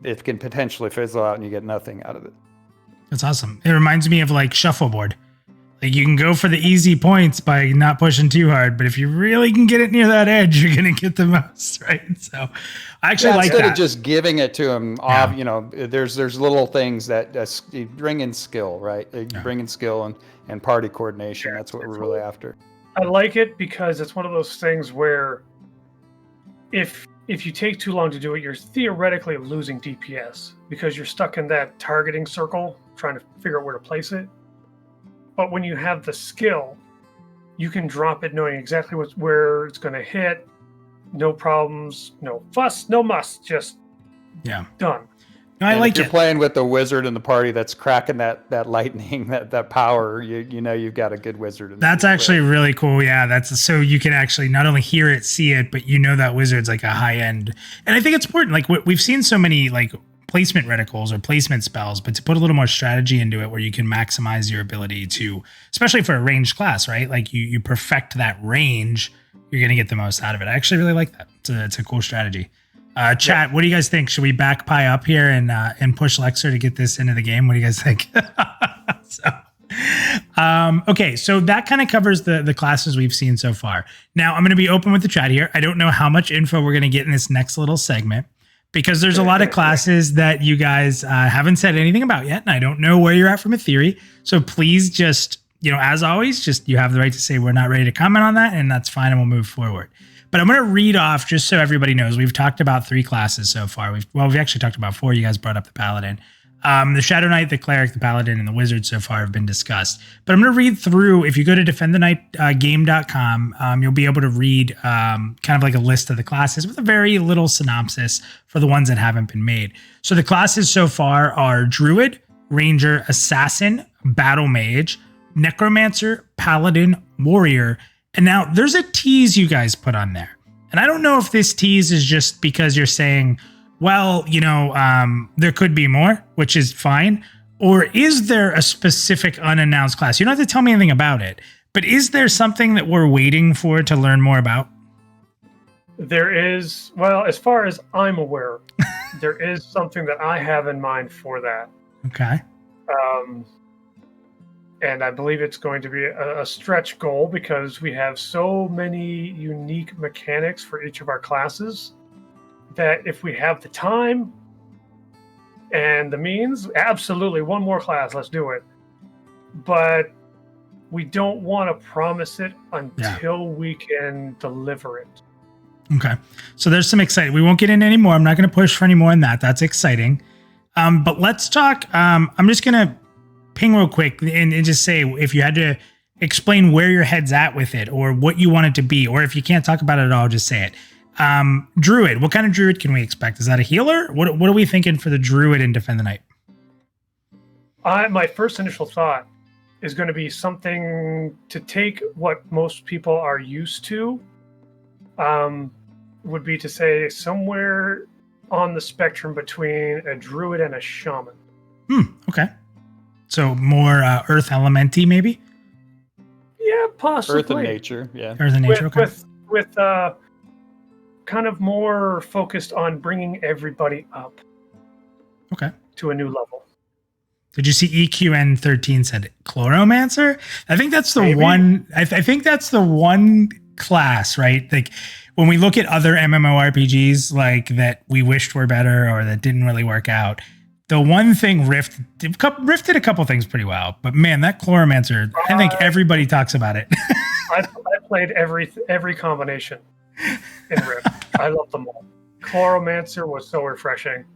it can potentially fizzle out and you get nothing out of it. That's awesome. It reminds me of like shuffleboard. Like you can go for the easy points by not pushing too hard, but if you really can get it near that edge, you're going to get the most, right? So I actually like that. Instead of just giving it to them, there's little things that you bring in skill, right? You bring in skill and party coordination. Yeah, that's what we're really after. I like it because it's one of those things where if you take too long to do it, you're theoretically losing DPS because you're stuck in that targeting circle trying to figure out where to place it. But when you have the skill, you can drop it knowing exactly where it's going to hit. No problems, no fuss, no muss, just done. No, I like if you're playing with the wizard in the party that's cracking that lightning, that power, you've got a good wizard. That's actually really cool. Yeah, that's so you can actually not only hear it, see it, but that wizard's like a high end. And I think it's important. Like we've seen so many like placement reticles or placement spells, but to put a little more strategy into it where you can maximize your ability to, especially for a ranged class, right? Like you perfect that range, you're going to get the most out of it. I actually really like that. It's a cool strategy. Chat, what do you guys think? Should we back Pyye up here and push Leksur to get this into the game? What do you guys think? Okay, so that kind of covers the classes we've seen so far. Now I'm going to be open with the chat here. I don't know how much info we're going to get in this next little segment because there's a lot of classes that you guys haven't said anything about yet, and I don't know where you're at from a theory. So please just, as always, just you have the right to say we're not ready to comment on that, and that's fine, and we'll move forward. But I'm going to read off just so everybody knows. We've talked about 3 classes so far. We've actually talked about 4. You guys brought up the Paladin. The Shadow Knight, the Cleric, the Paladin, and the Wizard so far have been discussed. But I'm going to read through. If you go to defendthenightgame.com, you'll be able to read kind of like a list of the classes with a very little synopsis for the ones that haven't been made. So the classes so far are Druid, Ranger, Assassin, Battle Mage, Necromancer, Paladin, Warrior. And now there's a tease you guys put on there. And I don't know if this tease is just because you're saying, well, there could be more, which is fine. Or is there a specific unannounced class? You don't have to tell me anything about it. But is there something that we're waiting for to learn more about? There is, well, as far as I'm aware, there is something that I have in mind for that. Okay. And I believe it's going to be a stretch goal because we have so many unique mechanics for each of our classes that if we have the time and the means, absolutely, one more class, let's do it. But we don't want to promise it until we can deliver it. Okay. So there's some exciting. We won't get into any more. I'm not going to push for any more than that. That's exciting. But let's talk. I'm just going to ping real quick and just say if you had to explain where your head's at with it or what you want it to be, or if you can't talk about it at all, just say it. Druid, what kind of Druid can we expect? Is that a healer? What are we thinking for the Druid in Defend the Night? My first initial thought is going to be something to take what most people are used to, would be to say somewhere on the spectrum between a Druid and a Shaman. Okay. So more Earth Elementy, maybe? Yeah, possibly. Earth and nature, yeah. Earth and nature, okay. With kind of more focused on bringing everybody up. Okay. To a new level. Did you see EQN13 said Chloromancer? I think that's the Maybe. one. I think that's the one class, right? Like when we look at other MMORPGs like that we wished were better or that didn't really work out. The one thing Rift did a couple things pretty well, but man, that Chloromancer, I think everybody talks about it. I played every combination in Rift. I love them all. Chloromancer was so refreshing.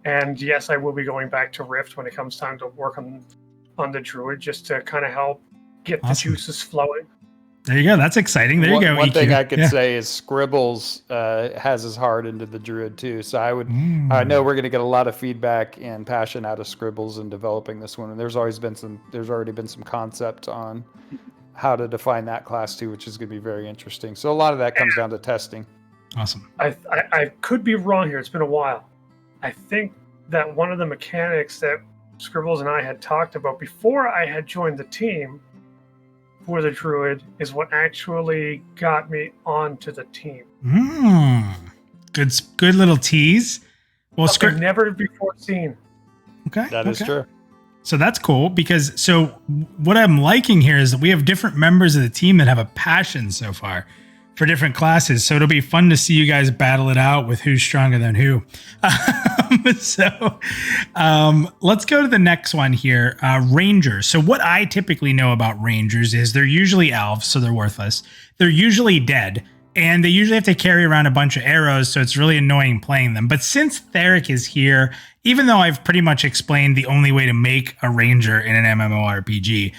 And yes, I will be going back to Rift when it comes time to work on the Druid just to kind of help get the juices flowing. There you go. That's exciting. There you go. One EQ. thing I could say is Scribbles has his heart into the Druid too. So I know we're going to get a lot of feedback and passion out of Scribbles in developing this one. And there's already been some concept on how to define that class too, which is going to be very interesting. So a lot of that comes down to testing. Awesome. I could be wrong here. It's been a while. I think that one of the mechanics that Scribbles and I had talked about before I had joined the team for the Druid is what actually got me onto the team. Good little tease. Well, never before seen. Okay. That is true. So that's cool because what I'm liking here is that we have different members of the team that have a passion so far for different classes. So it'll be fun to see you guys battle it out with who's stronger than who. Let's go to the next one here. Rangers. So what I typically know about Rangers is they're usually elves, so they're worthless. They're usually dead, and they usually have to carry around a bunch of arrows, so it's really annoying playing them. But since Cleric is here, even though I've pretty much explained the only way to make a Ranger in an MMORPG,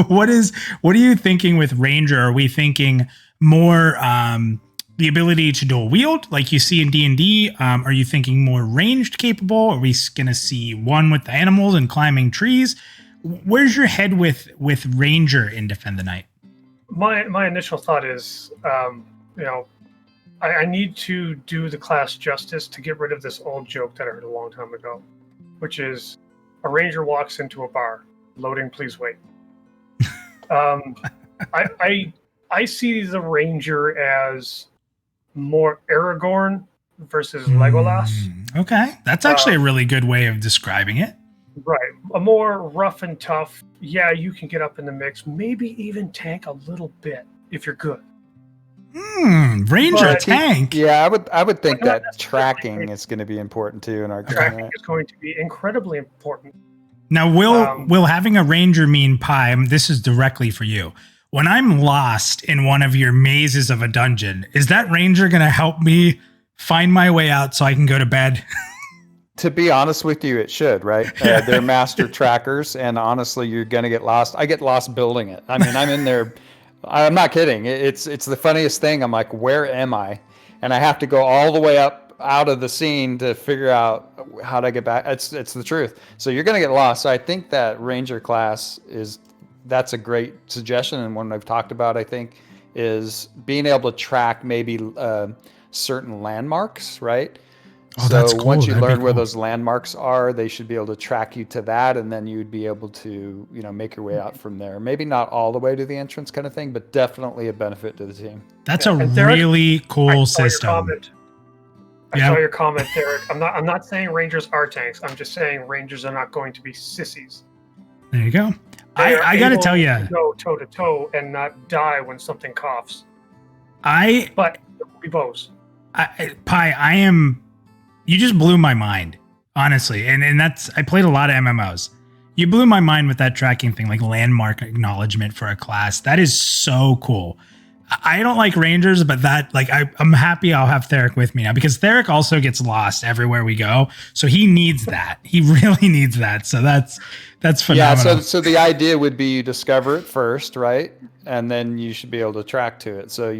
what are you thinking with Ranger? Are we thinking more the ability to dual wield like you see in D&D? Are you thinking more ranged capable? Are we going to see one with the animals and climbing trees? Where's your head with Ranger in Defend the Night? My initial thought is, I need to do the class justice to get rid of this old joke that I heard a long time ago, which is a ranger walks into a bar. Loading, please wait. I see the ranger as more Aragorn versus Legolas. Okay, that's actually a really good way of describing it. Right. A more rough and tough, yeah, you can get up in the mix, maybe even tank a little bit if you're good. Ranger But- tank. Yeah, I would think But not that necessarily. tracking is going to be important too in our game. Tracking Right? is going to be incredibly important. Now, will having a ranger mean, Pyye, this is directly for you. When I'm lost in one of your mazes of a dungeon, is that ranger going to help me find my way out so I can go to bed? To be honest with you, it should, right? They're master trackers, and honestly, you're going to get lost. I get lost building it. I mean, I'm in there. I'm not kidding. It's the funniest thing. I'm like, where am I? And I have to go all the way up out of the scene to figure out how to get back. It's the truth. So you're going to get lost. So I think that ranger class that's a great suggestion, and one I've talked about, I think, is being able to track maybe certain landmarks, right? Oh, that's cool. Once you That'd be learn where cool. those landmarks are, they should be able to track you to that, and then you'd be able to, make your way out from there. Maybe not all the way to the entrance kind of thing, but definitely a benefit to the team. That's Yeah, a and Derek, really cool I system. saw your comment, Derek. I'm not saying rangers are tanks. I'm just saying rangers are not going to be sissies. There you go. They're I got to able tell you, to go toe to toe and not die when something coughs. But There will be bows. Pyye, you just blew my mind, honestly. And that's, I played a lot of MMOs. You blew my mind with that tracking thing, like landmark acknowledgement for a class. That is so cool. I don't like rangers, but I'm happy I'll have Theric with me now, because Theric also gets lost everywhere we go. So he needs that. He really needs that. So that's phenomenal. Yeah, so the idea would be you discover it first, right? And then you should be able to track to it. So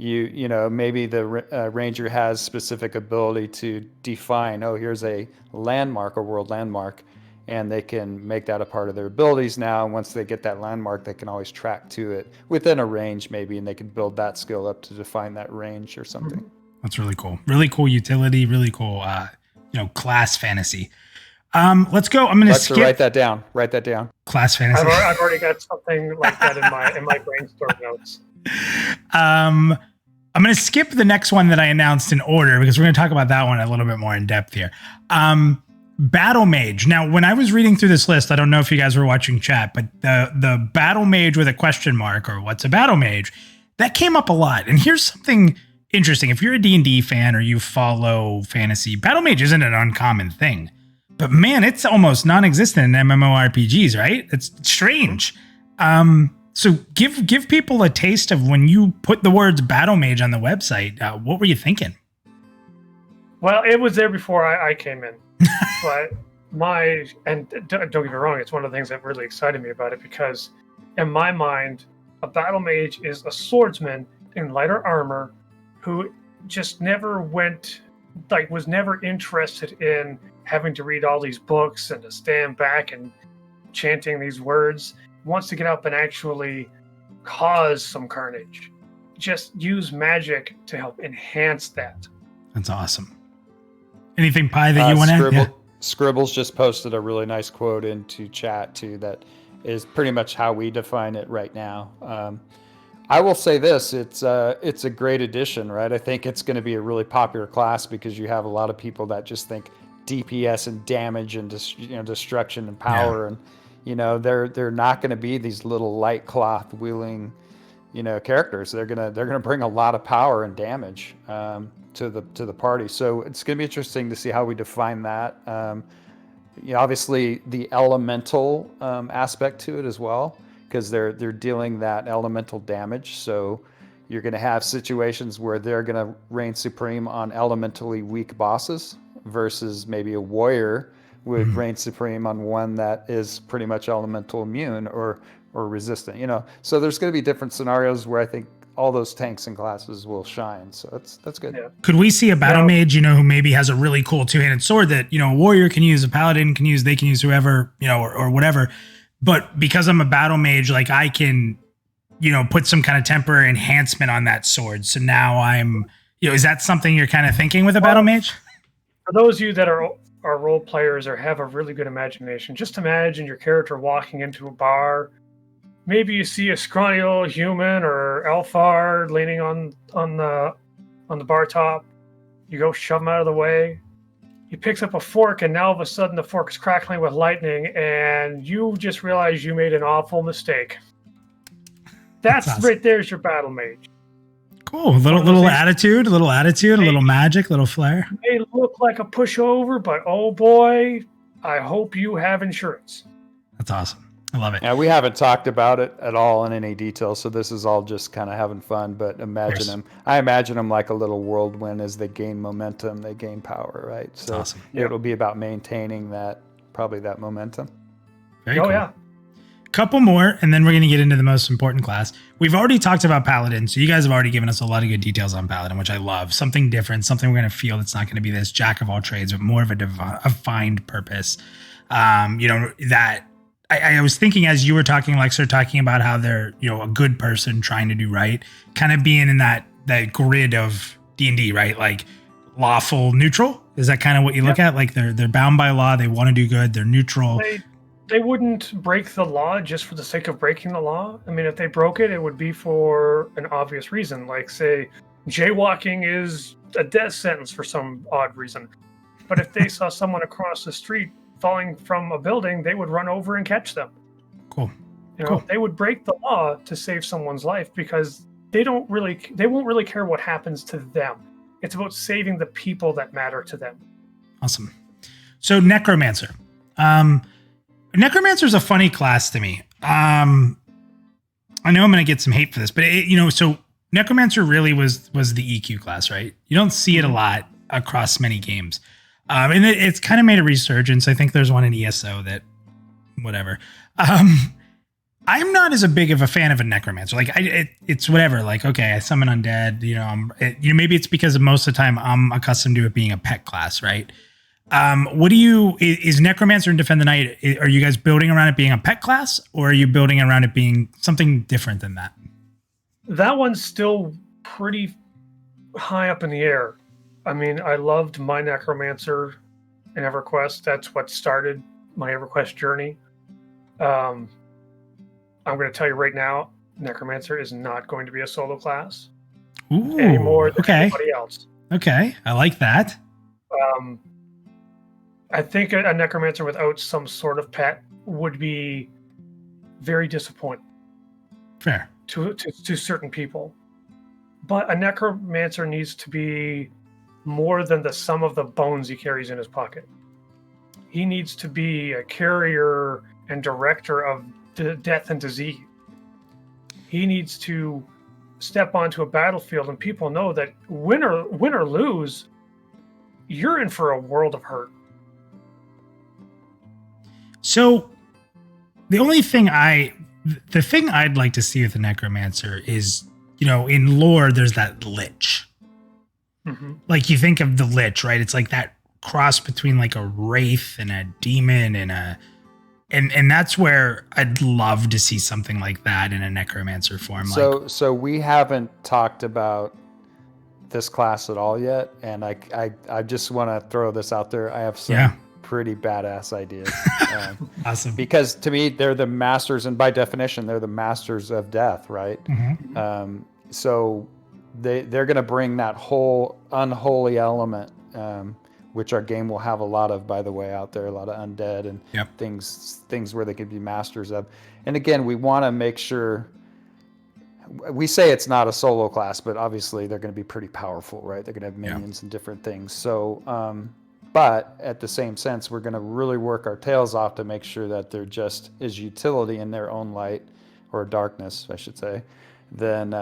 maybe the ranger has specific ability to define, here's a landmark, a world landmark, and they can make that a part of their abilities now. And once they get that landmark, they can always track to it within a range maybe, and they can build that skill up to define that range or something. That's really cool. Really cool utility, really cool class fantasy. Let's go. I'm going to skip. Write that down. Class fantasy. I've already got something like that in my brainstorm notes. I'm going to skip the next one that I announced in order, because we're going to talk about that one a little bit more in depth here. Battle Mage. Now, when I was reading through this list, I don't know if you guys were watching chat, but the Battle Mage with a question mark, or what's a Battle Mage, that came up a lot. And here's something interesting. If you're a D&D fan or you follow fantasy, Battle Mage isn't an uncommon thing. But man, it's almost non-existent in MMORPGs, right? It's strange. So give people a taste of when you put the words Battle Mage on the website. What were you thinking? Well, it was there before I came in. But don't get me wrong, it's one of the things that really excited me about it, because in my mind, a battle mage is a swordsman in lighter armor who just was never interested in having to read all these books and to stand back and chanting these words. Wants to get up and actually cause some carnage. Just use magic to help enhance that. That's awesome. Anything, Pyye, that you want to add? Yeah. Scribbles just posted a really nice quote into chat too that is pretty much how we define it right now. I will say this, it's a great addition, right? I think it's going to be a really popular class because you have a lot of people that just think DPS and damage and destruction and power, and they're not going to be these little light cloth wielding characters. They're gonna bring a lot of power and damage to the party. So it's gonna be interesting to see how we define that. Obviously the elemental aspect to it as well, because they're dealing that elemental damage. So you're gonna have situations where they're gonna reign supreme on elementally weak bosses versus maybe a warrior would reign supreme on one that is pretty much elemental immune or resistant, So there's going to be different scenarios where I think all those tanks and classes will shine. So that's good. Yeah. Could we see a battle mage, who maybe has a really cool two-handed sword that, a warrior can use, a paladin can use, they can use whoever, or whatever. But because I'm a battle mage, like I can, put some kind of temporary enhancement on that sword. So now I'm, is that something you're kind of thinking with a battle mage? For those of you that are role players or have a really good imagination, just imagine your character walking into a bar. Maybe you see a scrawny old human or Alphard leaning on the bar top. You go shove him out of the way. he picks up a fork, and now all of a sudden the fork is crackling with lightning, and you just realize you made an awful mistake. That's awesome. right there's your battle mage. Cool. Little attitude, a little magic, little flair. They look like a pushover, but oh boy, I hope you have insurance. That's awesome. I love it. Yeah, we haven't talked about it at all in any detail, so this is all just kind of having fun. But imagine them. I imagine them like a little whirlwind. As they gain momentum, they gain power, right? That's So awesome. it'll be about maintaining that momentum. Very cool. Yeah. Couple more, and then we're going to get into the most important class. We've already talked about Paladin, so you guys have already given us a lot of good details on Paladin, which I love. Something different, something we're going to feel that's not going to be this jack of all trades, but more of a defined purpose. That I was thinking as you were talking, Leksur, talking about how they're, a good person trying to do right, kind of being in that grid of D&D, right? Like lawful neutral. Is that kind of what you look at? Like they're bound by law. They want to do good. They're neutral. They wouldn't break the law just for the sake of breaking the law. I mean, if they broke it, it would be for an obvious reason. Like, say, jaywalking is a death sentence for some odd reason. But if they saw someone across the street falling from a building, they would run over and catch them. Cool. They would break the law to save someone's life because they won't really care what happens to them. It's about saving the people that matter to them. Awesome. So Necromancer. Necromancer is a funny class to me. I know I'm going to get some hate for this, but so Necromancer really was the EQ class, right? You don't see it a lot across many games. And it's kind of made a resurgence. I think there's one in ESO that, whatever. I'm not as a big of a fan of a Necromancer. Like it's whatever. Like, okay, I summon undead. Maybe it's because most of the time I'm accustomed to it being a pet class, right? Is Necromancer and Defend the Night, are you guys building around it being a pet class, or are you building around it being something different than that? That one's still pretty high up in the air. I mean, I loved my Necromancer in EverQuest. That's what started my EverQuest journey. I'm going to tell you right now, Necromancer is not going to be a solo class anymore than anybody else. Okay, I like that. I think a Necromancer without some sort of pet would be very disappointing. Fair. To certain people. But a Necromancer needs to be more than the sum of the bones he carries in his pocket. He needs to be a carrier and director of death and disease. He needs to step onto a battlefield and people know that win or lose, you're in for a world of hurt. So the thing I'd like to see with the Necromancer is, in lore, there's that Lich. Mm-hmm. Like you think of the Lich, right? It's like that cross between like a wraith and a demon and that's where I'd love to see something like that in a Necromancer form. So we haven't talked about this class at all yet, and I just want to throw this out there. I have some pretty badass ideas. Awesome. Because to me, they're the masters, and by definition, they're the masters of death, right? Mm-hmm. So they're going to bring that whole unholy element, which our game will have a lot of, by the way, out there, a lot of undead and things where they could be masters of. And again, we want to make sure, we say it's not a solo class, but obviously they're going to be pretty powerful, right? They're going to have minions and different things. So, but at the same sense, we're going to really work our tails off to make sure that they're just as utility in their own light, or darkness, I should say, than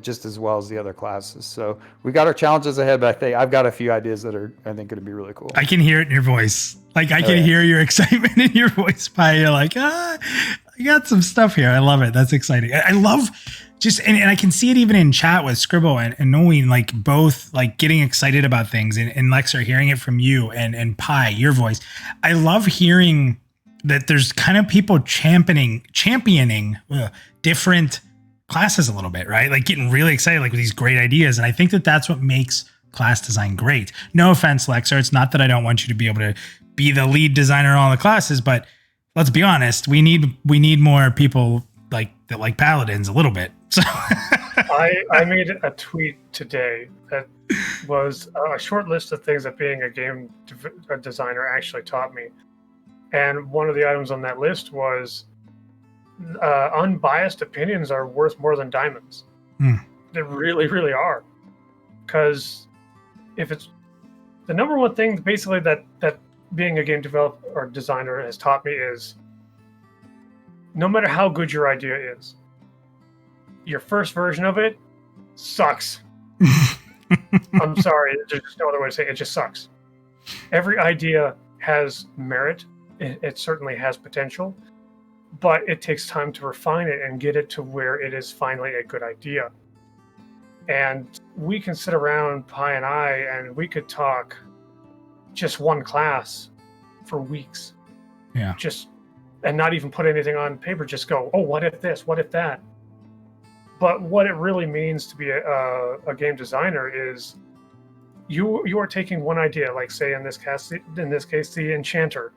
just as well as the other classes. So we got our challenges ahead, but I've got a few ideas that are, I think, going to be really cool. I can hear it in your voice. Like I can hear your excitement in your voice, Pyye. You're like, I got some stuff here. I love it. That's exciting. I love just, and I can see it even in chat with Scribble and knowing like both like getting excited about things and Leksur hearing it from you and Pyye, your voice. I love hearing that there's kind of people championing different classes a little bit, right? Like getting really excited like with these great ideas. And I think that that's what makes class design great. No offense, Leksur. It's not that I don't want you to be able to be the lead designer in all the classes, but let's be honest, we need more people like that, like paladins a little bit. So I made a tweet today that was a short list of things that being a designer actually taught me. And one of the items on that list was unbiased opinions are worth more than diamonds. They really, really are. Because if it's the number one thing, basically, that being a game developer or designer has taught me is no matter how good your idea is, your first version of it sucks. I'm sorry, there's just no other way to say it. It just sucks. Every idea has merit. It certainly has potential, but it takes time to refine it and get it to where it is finally a good idea. And we can sit around, Pyye and I, and we could talk just one class for weeks. Yeah. And not even put anything on paper. Just go, oh, what if this? What if that? But what it really means to be a game designer is you are taking one idea, like say in this case, the Enchanter,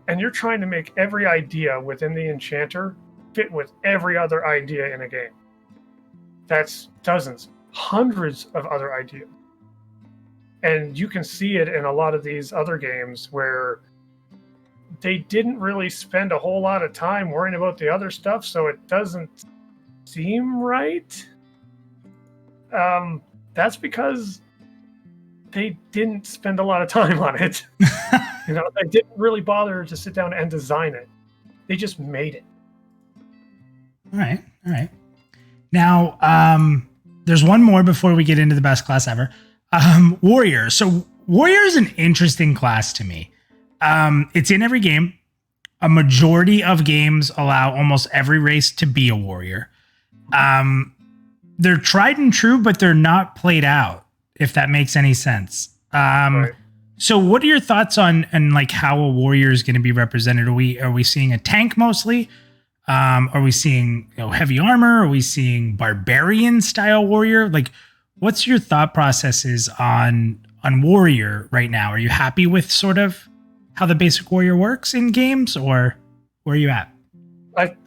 and you're trying to make every idea within the Enchanter fit with every other idea in a game. That's dozens, hundreds of other ideas. And you can see it in a lot of these other games where they didn't really spend a whole lot of time worrying about the other stuff, so it doesn't seem right. That's because they didn't spend a lot of time on it. They didn't really bother to sit down and design it. They just made it. All right. Now, there's one more before we get into the best class ever. Warrior. So Warrior is an interesting class to me. It's in every game. A majority of games allow almost every race to be a warrior. They're tried and true, but they're not played out, if that makes any sense. Right. So what are your thoughts on like how a warrior is going to be represented? Are we seeing a tank mostly? Are we seeing heavy armor? Are we seeing barbarian style warrior? Like, what's your thought processes on warrior right now? Are you happy with sort of how the basic warrior works in games, or where are you at?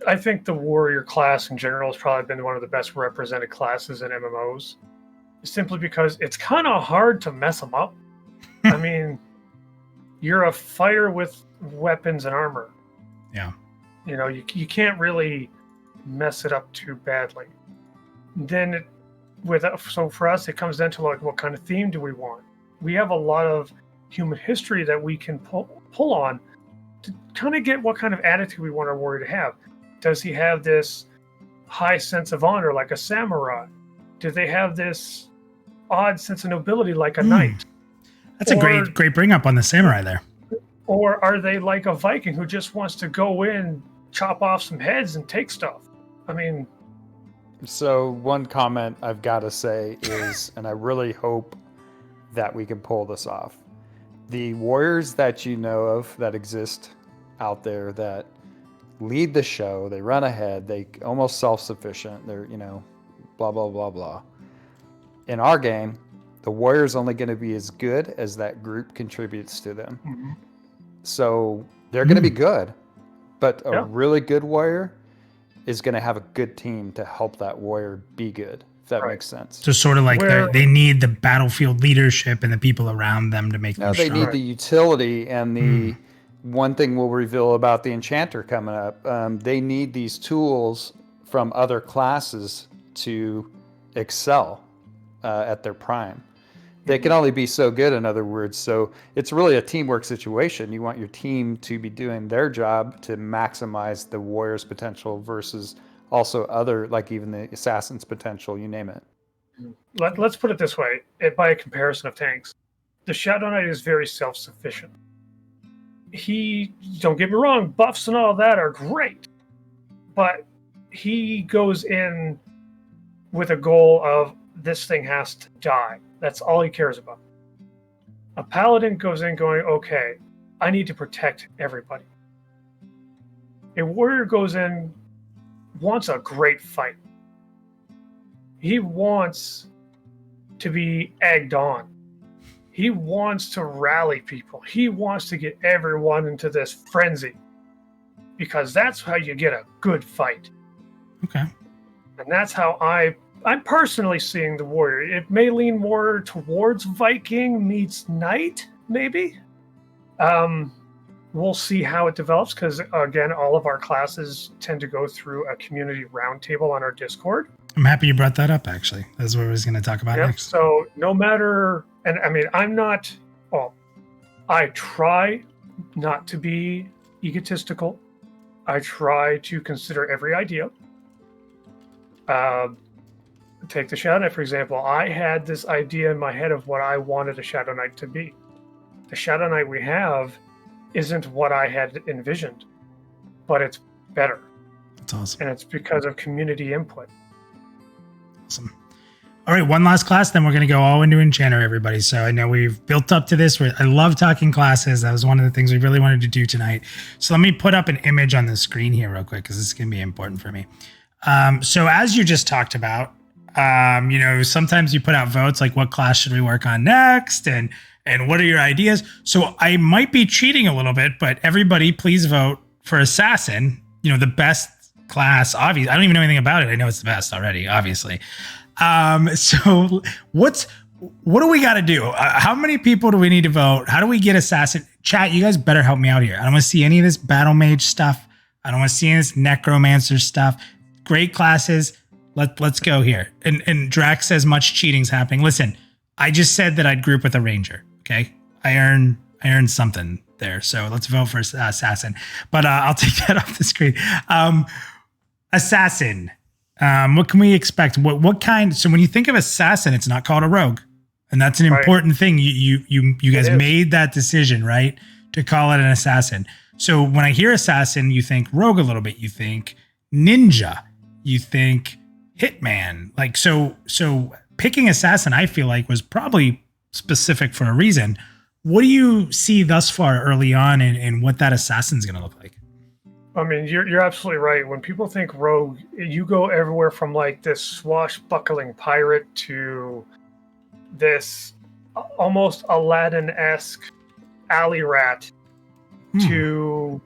I think the warrior class in general has probably been one of the best represented classes in MMOs, simply because it's kind of hard to mess them up. I mean, you're a fighter with weapons and armor. Yeah. You can't really mess it up too badly. Then so for us, it comes down to like, what kind of theme do we want? We have a lot of human history that we can pull on to kind of get what kind of attitude we want our warrior to have. Does he have this high sense of honor like a samurai? Do they have this odd sense of nobility like a knight? That's a great bring up on the samurai there. Or are they like a Viking who just wants to go in, chop off some heads and take stuff? I mean... So one comment I've got to say is, and I really hope that we can pull this off. The warriors that you know of that exist out there that lead the show, they run ahead, they almost self-sufficient, they're, blah, blah, blah, blah. In our game, the warrior's only going to be as good as that group contributes to them. Mm-hmm. So they're going to be good, but a really good warrior is going to have a good team to help that warrior be good, if that makes sense. So sort of like they need the battlefield leadership and the people around them to make them strong. They need the utility, and the one thing we'll reveal about the Enchanter coming up, they need these tools from other classes to excel at their prime. They can only be so good, in other words. So it's really a teamwork situation. You want your team to be doing their job to maximize the warrior's potential versus also other, like even the assassin's potential, you name it. Let's put it this way, by a comparison of tanks. The Shadow Knight is very self-sufficient. Don't get me wrong, buffs and all that are great, but he goes in with a goal of this thing has to die. That's all he cares about. A paladin goes in going, okay, I need to protect everybody. A warrior goes in, wants a great fight. He wants to be egged on. He wants to rally people. He wants to get everyone into this frenzy, because that's how you get a good fight. Okay. And that's how I'm personally seeing the warrior. It may lean more towards Viking meets knight, maybe. We'll see how it develops because, again, all of our classes tend to go through a community roundtable on our Discord. I'm happy you brought that up, actually. That's what I was going to talk about next. So no matter, and I mean, I try not to be egotistical. I try to consider every idea. Take the Shadow Knight, for example. I had this idea in my head of what I wanted a Shadow Knight to be. The Shadow Knight we have isn't what I had envisioned, but it's better. That's awesome. And it's because of community input. Awesome. All right, one last class, then we're going to go all into Enchanter, everybody. So I know we've built up to this. I love talking classes. That was one of the things we really wanted to do tonight. So let me put up an image on the screen here real quick because this is going to be important for me. So as you just talked about, sometimes you put out votes like what class should we work on next and what are your ideas? So I might be cheating a little bit, but everybody please vote for Assassin, the best class. Obviously, I don't even know anything about it. I know it's the best already, obviously. So what do we got to do? How many people do we need to vote? How do we get Assassin? Chat, you guys better help me out here. I don't want to see any of this Battle Mage stuff. I don't want to see any of this Necromancer stuff. Great classes. Let's go here. And Drax says much cheating's happening. Listen, I just said that I'd group with a Ranger. Okay, I earned something there. So let's vote for Assassin. But I'll take that off the screen. Assassin. What can we expect? What kind? So when you think of Assassin, it's not called a rogue, and that's an important thing. You guys made that decision, right, to call it an assassin. So when I hear assassin, you think rogue a little bit. You think ninja. You think hitman. Like so picking assassin, I feel like was probably specific for a reason. What do you see thus far early on in what that assassin's going to look like? I mean, you're absolutely right. When people think rogue, you go everywhere from like this swashbuckling pirate to this almost Aladdin-esque alley rat to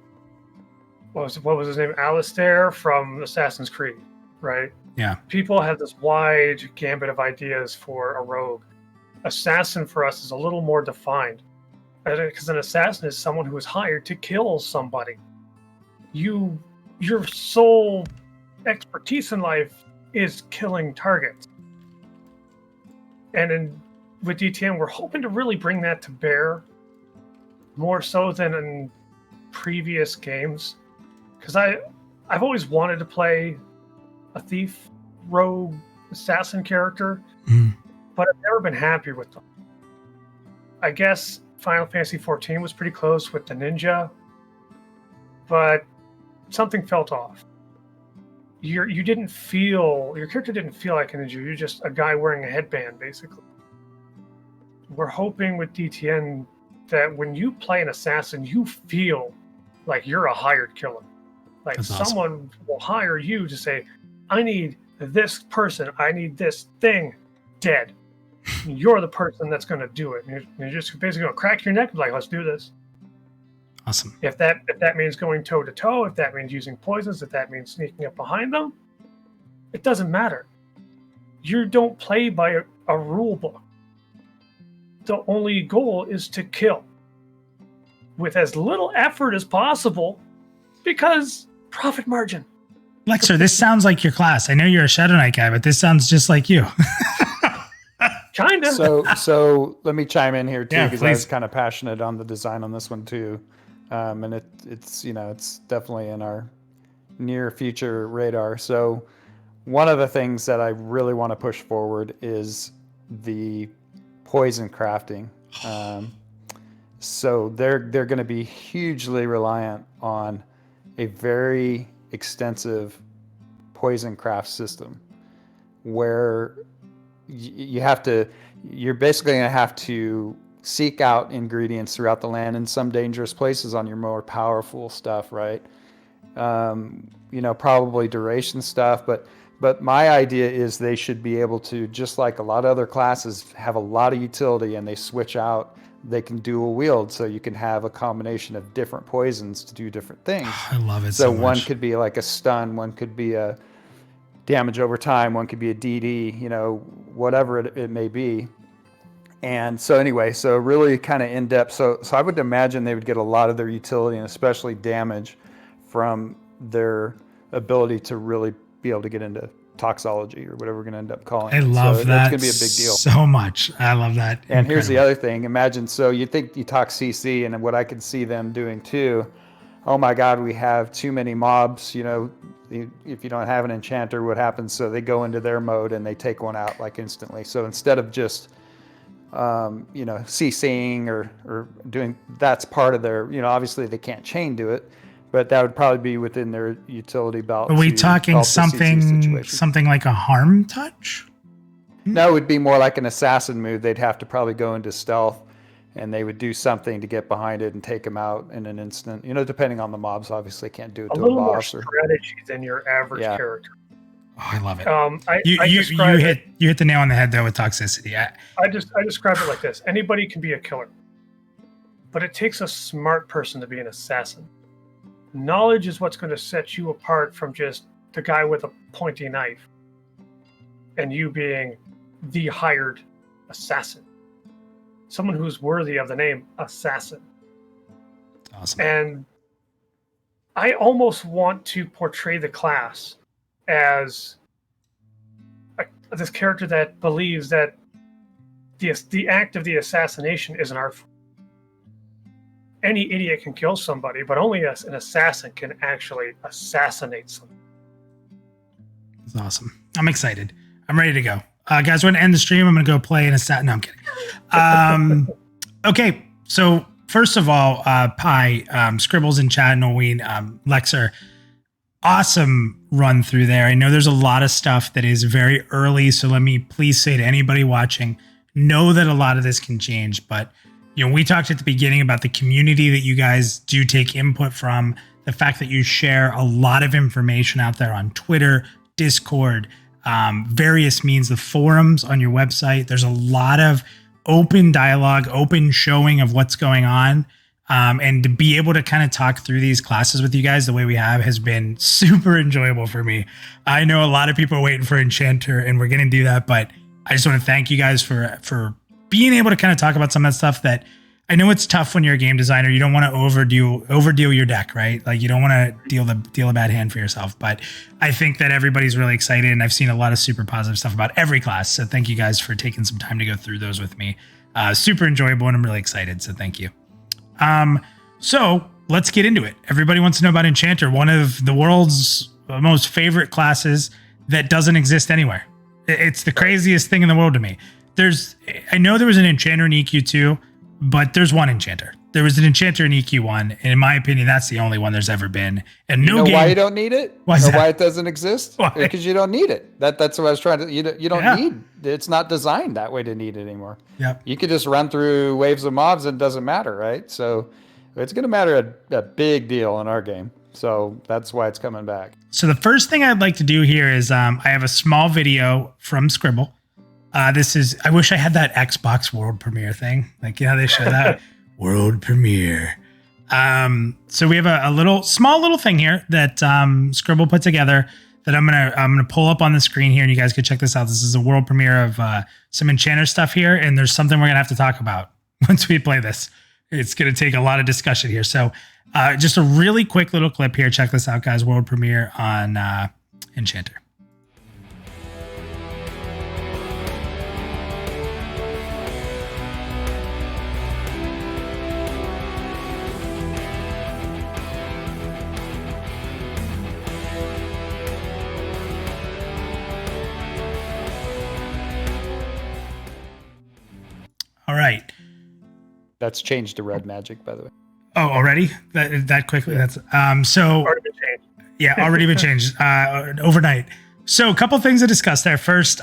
what was his name? Alistair from Assassin's Creed, right? Yeah. People have this wide gambit of ideas for a rogue. Assassin for us is a little more defined because an assassin is someone who is hired to kill somebody. Your sole expertise in life is killing targets. And with DTN, we're hoping to really bring that to bear more so than in previous games. Because I've always wanted to play a thief, rogue, assassin character, but I've never been happy with them. I guess Final Fantasy XIV was pretty close with the ninja, but something felt off. Your character didn't feel like a ninja. You're just a guy wearing a headband, basically. We're hoping with DTN that when you play an assassin, you feel like you're a hired killer. Like That's someone awesome. will hire you to say, I need this person, I need this thing dead. You're the person that's going to do it. And you're just basically going to crack your neck and be like, let's do this. Awesome. If that means going toe to toe, if that means using poisons, if that means sneaking up behind them, it doesn't matter. You don't play by a rule book. The only goal is to kill with as little effort as possible because profit margin. Leksur, this sounds like your class. I know you're a Shadow Knight guy, but this sounds just like you. Kinda. So let me chime in here too, Yeah, because I please. was kind of passionate on the design on this one too, and it's definitely in our near future radar. So one of the things that I really want to push forward is the poison crafting. So they're going to be hugely reliant on a very extensive poison craft system where you're basically going to have to seek out ingredients throughout the land in some dangerous places on your more powerful stuff, right? Probably duration stuff, but my idea is they should be able to, just like a lot of other classes, have a lot of utility and they switch out. They can dual wield, so you can have a combination of different poisons to do different things. I love it so much. One could be like a stun, one could be a damage over time. One could be a DD, whatever it may be. And so anyway, so really kind of in depth. So I would imagine they would get a lot of their utility and especially damage from their ability to really be able to get into toxology or whatever we're going to end up calling it. I love that. That's going to be a big deal. So much. I love that. And Incredible. here's the other thing. Imagine, so you think you talk CC, and what I could see them doing too. Oh my God, we have too many mobs. If you don't have an enchanter, what happens? So they go into their mode and they take one out like instantly. So instead of just CCing or doing, that's part of their, obviously they can't chain do it, but that would probably be within their utility belt. Are we talking something like a harm touch? No, it would be more like an assassin move. They'd have to probably go into stealth and they would do something to get behind it and take them out in an instant. Depending on the mobs, obviously can't do it to a boss. A little more strategy than your average character. Oh, I love it. You hit the nail on the head though with toxicity. I describe it like this: anybody can be a killer, but it takes a smart person to be an assassin. Knowledge is what's going to set you apart from just the guy with a pointy knife, and you being the hired assassin, someone who's worthy of the name assassin. Awesome. And I almost want to portray the class as this character that believes that the act of the assassination is an art form. Any idiot can kill somebody, but only an assassin can actually assassinate someone. That's awesome. I'm excited. I'm ready to go. Guys, we're going to end the stream. I'm going to go play an assassin. No, I'm kidding. Okay, so first of all, Pyye, Scribbles in chat, Norween, Leksur, awesome run through there. I know there's a lot of stuff that is very early, so let me please say to anybody watching, know that a lot of this can change, but we talked at the beginning about the community that you guys do take input from, the fact that you share a lot of information out there on Twitter, Discord, various means, the forums on your website. There's a lot of open dialogue, open showing of what's going on. And to be able to kind of talk through these classes with you guys the way we have has been super enjoyable for me. I know a lot of people are waiting for Enchanter, and we're going to do that, but I just want to thank you guys for being able to kind of talk about some of that stuff that I know it's tough when you're a game designer. You don't want to overdeal your deck, right? Like you don't want to deal a bad hand for yourself. But I think that everybody's really excited, and I've seen a lot of super positive stuff about every class. So thank you guys for taking some time to go through those with me. Super enjoyable, and I'm really excited. So thank you. So let's get into it. Everybody wants to know about Enchanter, one of the world's most favorite classes that doesn't exist anywhere. It's the craziest thing in the world to me. I know there was an Enchanter in EQ2, but there's one Enchanter. There was an Enchanter in EQ1, and in my opinion, that's the only one there's ever been. And no game. Why you don't need it? Why it doesn't exist? Why? Because you don't need it. That's what I was trying to. You don't need. It's not designed that way to need it anymore. Yep. You could just run through waves of mobs and it doesn't matter, right? So it's going to matter a big deal in our game. So that's why it's coming back. So the first thing I'd like to do here is I have a small video from Scribble. This is, I wish I had that Xbox world premiere thing. Like, they show that world premiere. So we have a small little thing here that Scribble put together that I'm gonna pull up on the screen here, and you guys can check this out. This is a world premiere of some Enchanter stuff here, and there's something we're gonna have to talk about once we play this. It's gonna take a lot of discussion here. So just a really quick little clip here. Check this out, guys. World premiere on Enchanter. All right. That's changed to red magic, by the way. Oh, already? That quickly? That's so Already been changed. Yeah, already been changed overnight. So a couple things to discuss there. First,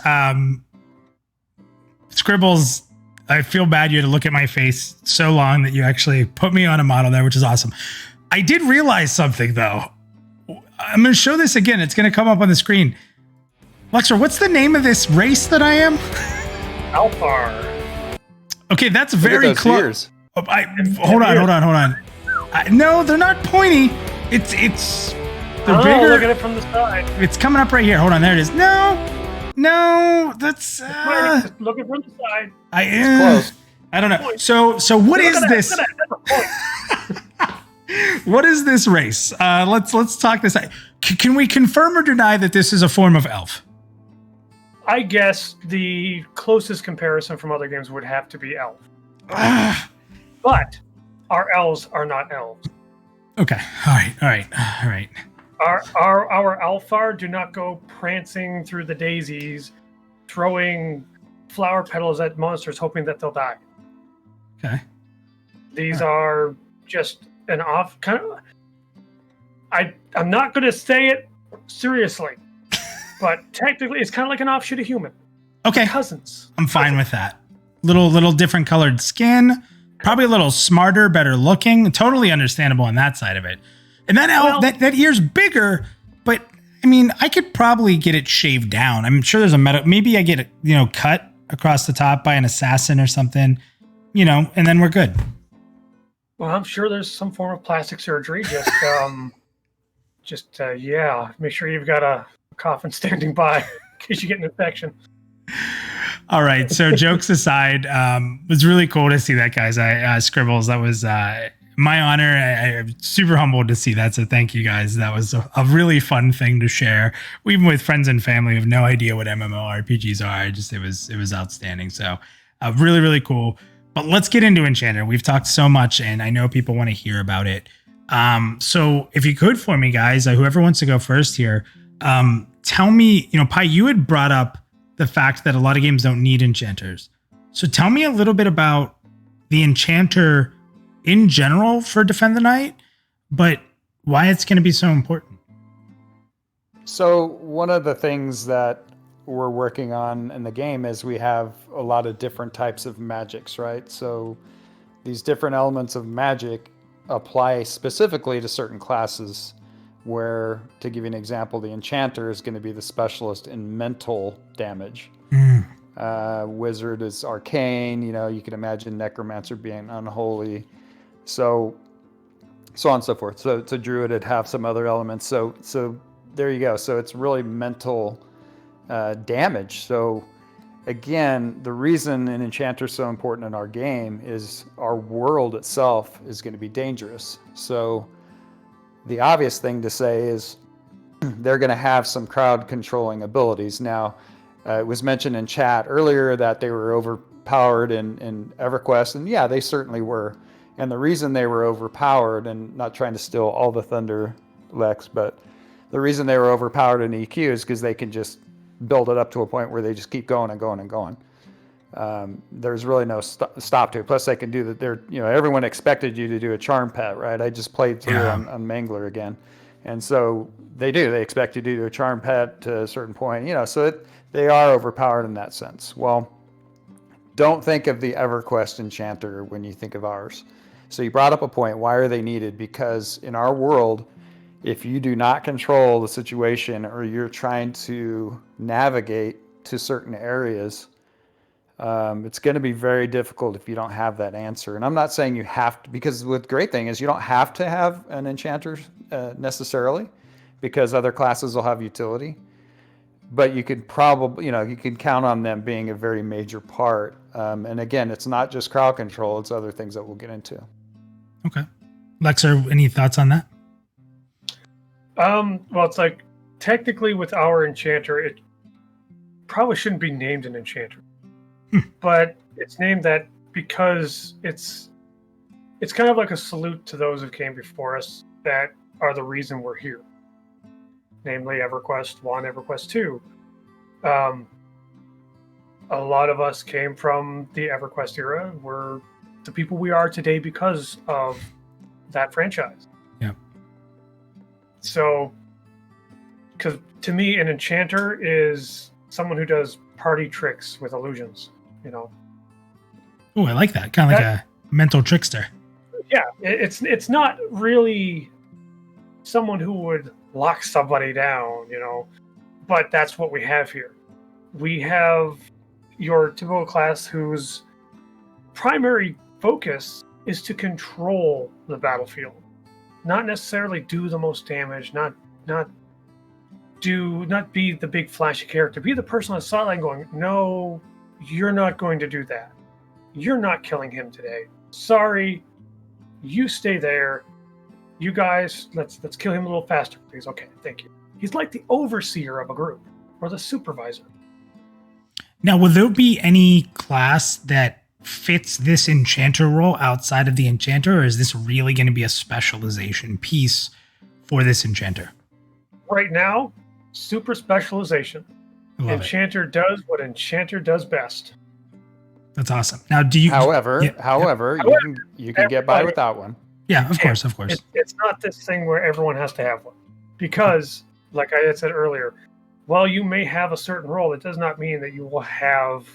Scribbles, I feel bad you had to look at my face so long that you actually put me on a model there, which is awesome. I did realize something though. I'm going to show this again. It's going to come up on the screen. Leksur, what's the name of this race that I am? Alphar. Okay, that's very close. Hold on. No, they're not pointy. It's bigger. Look at it from the side. It's coming up right here. Hold on, there it is. No, that's. Just look at it from the side. Close. I don't know. So what is this? What is this race? Let's talk this. Can we confirm or deny that this is a form of elf? I guess the closest comparison from other games would have to be elf. But our elves are not elves. Okay. All right. Our Alfar do not go prancing through the daisies, throwing flower petals at monsters, hoping that they'll die. Okay. These are just an off kind of. I'm not going to say it seriously, but technically, it's kind of like an offshoot of human. Okay. Cousins. I'm fine with that. Little different colored skin, probably a little smarter, better looking. Totally understandable on that side of it. And that ear's bigger, but I mean, I could probably get it shaved down. I'm sure there's a maybe I get it, cut across the top by an assassin or something, and then we're good. Well, I'm sure there's some form of plastic surgery. Just make sure you've got a coffin standing by in case you get an infection. All right. So jokes aside, it was really cool to see that, guys. Scribbles, that was my honor. I'm super humbled to see that. So thank you, guys. That was a really fun thing to share, even with friends and family who have no idea what MMORPGs are. It was outstanding. So really, really cool. But let's get into Enchanter. We've talked so much, and I know people want to hear about it. So if you could for me, guys, whoever wants to go first here, tell me, Pyye, you had brought up the fact that a lot of games don't need enchanters. So tell me a little bit about the enchanter in general for Defend the Night, but why it's going to be so important. So one of the things that we're working on in the game is we have a lot of different types of magics, right? So these different elements of magic apply specifically to certain classes, where, to give you an example, the Enchanter is going to be the specialist in mental damage. Wizard is arcane. You can imagine Necromancer being unholy. So on and so forth. So Druid would have some other elements. So there you go. So it's really mental damage. So again, the reason an Enchanter is so important in our game is our world itself is going to be dangerous. So the obvious thing to say is they're going to have some crowd controlling abilities. Now, it was mentioned in chat earlier that they were overpowered in EverQuest, and yeah, they certainly were. And the reason they were overpowered, and not trying to steal all the thunder, Lex, but the reason they were overpowered in EQ is because they can just build it up to a point where they just keep going and going and going. There's really no stop to it. Plus, they can do that. Everyone expected you to do a charm pet, right? I just played through on Mangler again, and so they do. They expect you to do a charm pet to a certain point, So they are overpowered in that sense. Well, don't think of the EverQuest Enchanter when you think of ours. So you brought up a point. Why are they needed? Because in our world, if you do not control the situation, or you're trying to navigate to certain areas, it's going to be very difficult if you don't have that answer. And I'm not saying you have to, because the great thing is you don't have to have an Enchanter necessarily, because other classes will have utility. But you could probably, you can count on them being a very major part. And again, it's not just crowd control, it's other things that we'll get into. Okay. Leksur, any thoughts on that? Well, it's like, technically with our Enchanter, it probably shouldn't be named an Enchanter. But it's named that because it's kind of like a salute to those who came before us that are the reason we're here. Namely EverQuest 1, EverQuest 2. A lot of us came from the EverQuest era. We're the people we are today because of that franchise. Yeah. So, because to me, an Enchanter is someone who does party tricks with illusions, Oh, I like that. Kind of like a mental trickster. Yeah, it's not really someone who would lock somebody down, but that's what we have here. We have your typical class whose primary focus is to control the battlefield, not necessarily do the most damage, not not be the big flashy character. Be the person on the sideline going, no, you're not going to do that. You're not killing him today. Sorry, you stay there. You guys, let's kill him a little faster, please. Okay, thank you. He's like the overseer of a group or the supervisor. Now, will there be any class that fits this Enchanter role outside of the Enchanter, or is this really going to be a specialization piece for this Enchanter? Right now, super specialization. Enchanter does what Enchanter does best. That's awesome. Now, do you? However, you can get by without one. Yeah, of course. It's not this thing where everyone has to have one, because, like I had said earlier, while you may have a certain role, it does not mean that you will have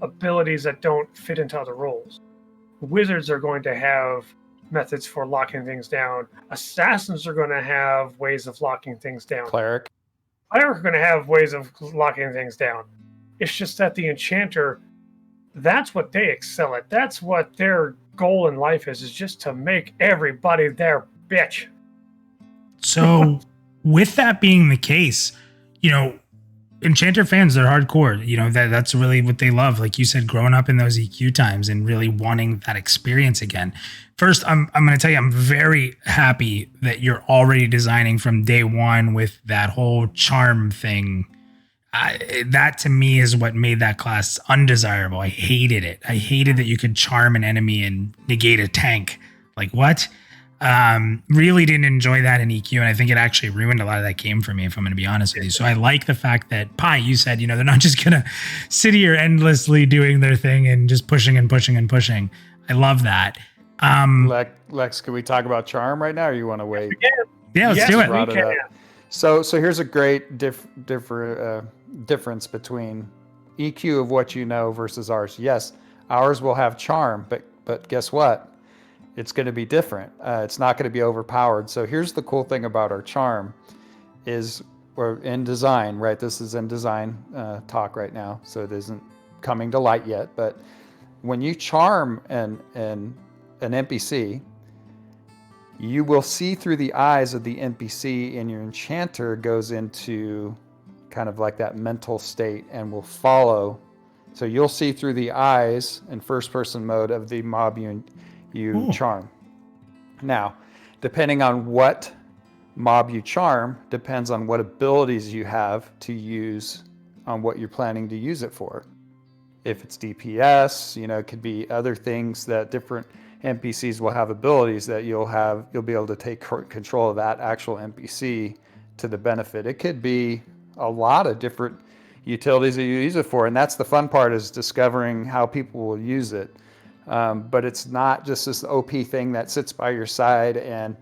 abilities that don't fit into other roles. Wizards are going to have methods for locking things down. Assassins are going to have ways of locking things down. Cleric are going to have ways of locking things down. It's just that the Enchanter, that's what they excel at. That's what their goal in life is just to make everybody their bitch. So with that being the case, Enchanter fans, they're hardcore. That's really what they love. Like you said, growing up in those EQ times and really wanting that experience again. First, I'm going to tell you, I'm very happy that you're already designing from day one with that whole charm thing. That to me is what made that class undesirable. I hated it. I hated that you could charm an enemy and negate a tank. Like what? Really didn't enjoy that in EQ, and I think it actually ruined a lot of that game for me, if I'm going to be honest with you. So I like the fact that Pyye, you said, they're not just going to sit here endlessly doing their thing and just pushing and pushing and pushing. I love that. Lex, can we talk about charm right now, or you want to wait? Yeah, let's do it. So here's a great difference between EQ of what you know versus ours. Yes, ours will have charm, but guess what? It's going to be different. It's not going to be overpowered. So here's the cool thing about our charm is we're in design, right? This is in design talk right now, so it isn't coming to light yet. But when you charm an NPC, you will see through the eyes of the NPC, and your Enchanter goes into kind of like that mental state and will follow. So you'll see through the eyes in first-person mode of the mob you charm. Now, depending on what mob you charm, depends on what abilities you have to use on what you're planning to use it for. If it's DPS, it could be other things that different NPCs will have abilities that you'll be able to take control of that actual NPC to the benefit. It could be a lot of different utilities that you use it for, and that's the fun part, is discovering how people will use it. But it's not just this OP thing that sits by your side and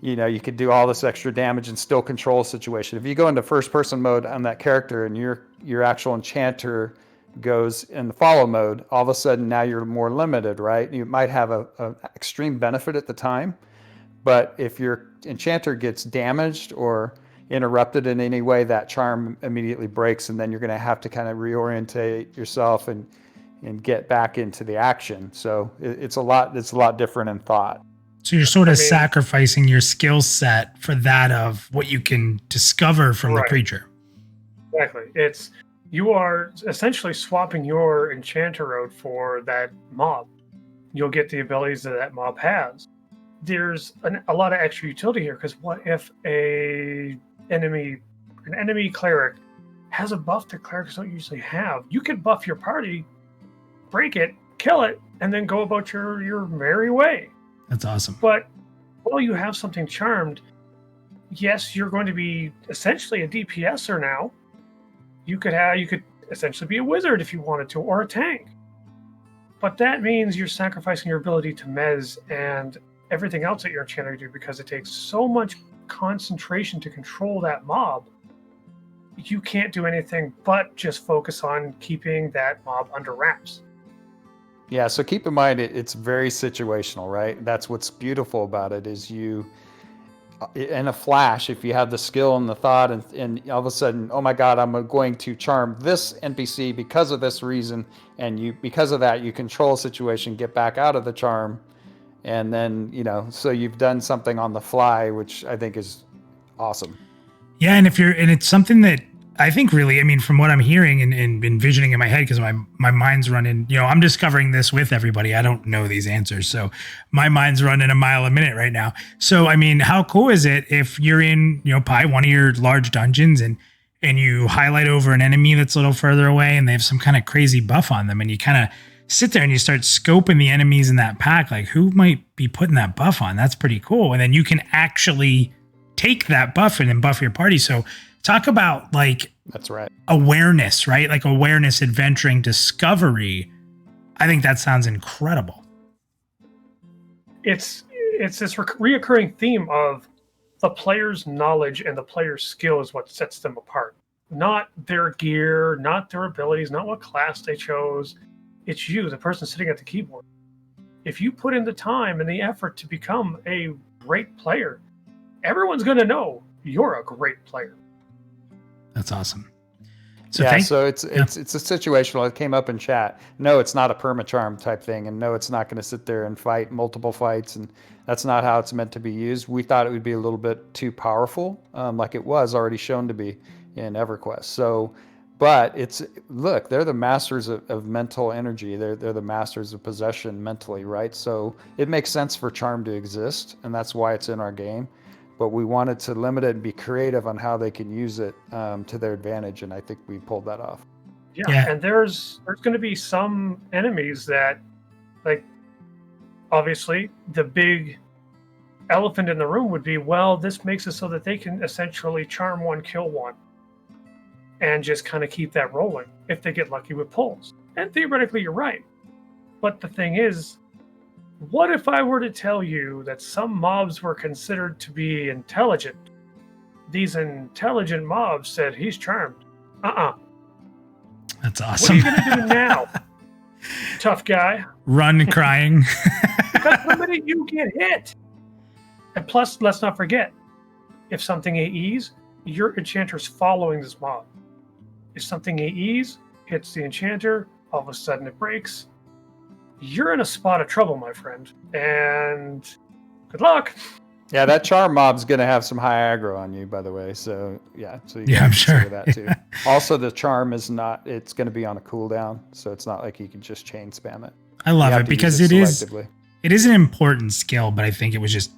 you could do all this extra damage and still control a situation. If you go into first person mode on that character and your actual Enchanter goes in the follow mode, all of a sudden now you're more limited, right? You might have a extreme benefit at the time, but if your Enchanter gets damaged or interrupted in any way, that charm immediately breaks, and then you're going to have to kind of reorientate yourself and get back into the action. So it's a lot different in thought. So you're sort of sacrificing your skill set for that of what you can discover from the creature. Exactly. You are essentially swapping your Enchanter out for that mob. You'll get the abilities that mob has. There's a lot of extra utility here, because what if an enemy cleric has a buff that clerics don't usually have? You could buff your party, break it, kill it, and then go about your merry way. That's awesome. But while you have something charmed, yes, you're going to be essentially a DPSer now. You could essentially be a wizard if you wanted to, or a tank. But that means you're sacrificing your ability to mez and everything else that your Enchanter do, because it takes so much concentration to control that mob. You can't do anything but just focus on keeping that mob under wraps. Yeah, so keep in mind it's very situational, right? That's what's beautiful about it, is you, in a flash, if you have the skill and the thought, and all of a sudden, oh my God, I'm going to charm this NPC because of this reason, and because of that, you control a situation, get back out of the charm, and then, so you've done something on the fly, which I think is awesome. Yeah, and it's something that I think really, I mean, from what I'm hearing and envisioning in my head, because my mind's running, I'm discovering this with everybody. I don't know these answers. So my mind's running a mile a minute right now. So, I mean, how cool is it if you're in, Pyye, one of your large dungeons and you highlight over an enemy that's a little further away and they have some kind of crazy buff on them and you kind of sit there and you start scoping the enemies in that pack, like who might be putting that buff on? That's pretty cool. And then you can actually take that buff and then buff your party. So talk about like that's right, awareness, right? Like awareness, adventuring, discovery. I think that sounds incredible. It's this reoccurring theme of the player's knowledge and the player's skill is what sets them apart. Not their gear, not their abilities, not what class they chose. It's you, the person sitting at the keyboard. If you put in the time and the effort to become a great player, everyone's going to know you're a great player. That's awesome. So it's a situational. It came up in chat. No, it's not a permacharm type thing, and no, it's not going to sit there and fight multiple fights, and that's not how it's meant to be used. We thought it would be a little bit too powerful, like it was already shown to be in EverQuest. So, but they're the masters of mental energy. They're the masters of possession mentally, right? So it makes sense for charm to exist, and that's why it's in our game. But we wanted to limit it and be creative on how they can use it to their advantage, and I think we pulled that off. Yeah. And there's going to be some enemies that, like, obviously the big elephant in the room would be, well, this makes it so that they can essentially charm one, kill one, and just kind of keep that rolling if they get lucky with pulls. And theoretically, you're right. But the thing is, what if I were to tell you that some mobs were considered to be intelligent? These intelligent mobs said, he's charmed. That's awesome. What are you going to do now, tough guy? Run crying. Because the minute you get hit. And plus, let's not forget, if something AEs, your enchanter's following this mob. If something AEs hits the enchanter, all of a sudden it breaks. You're in a spot of trouble, my friend, and good luck. Yeah, that charm mob's going to have some high aggro on you, by the way. So I'm sure that too. Also, the charm it's going to be on a cooldown, so it's not like you can just chain spam it. I love it because it is an important skill, but I think it was just,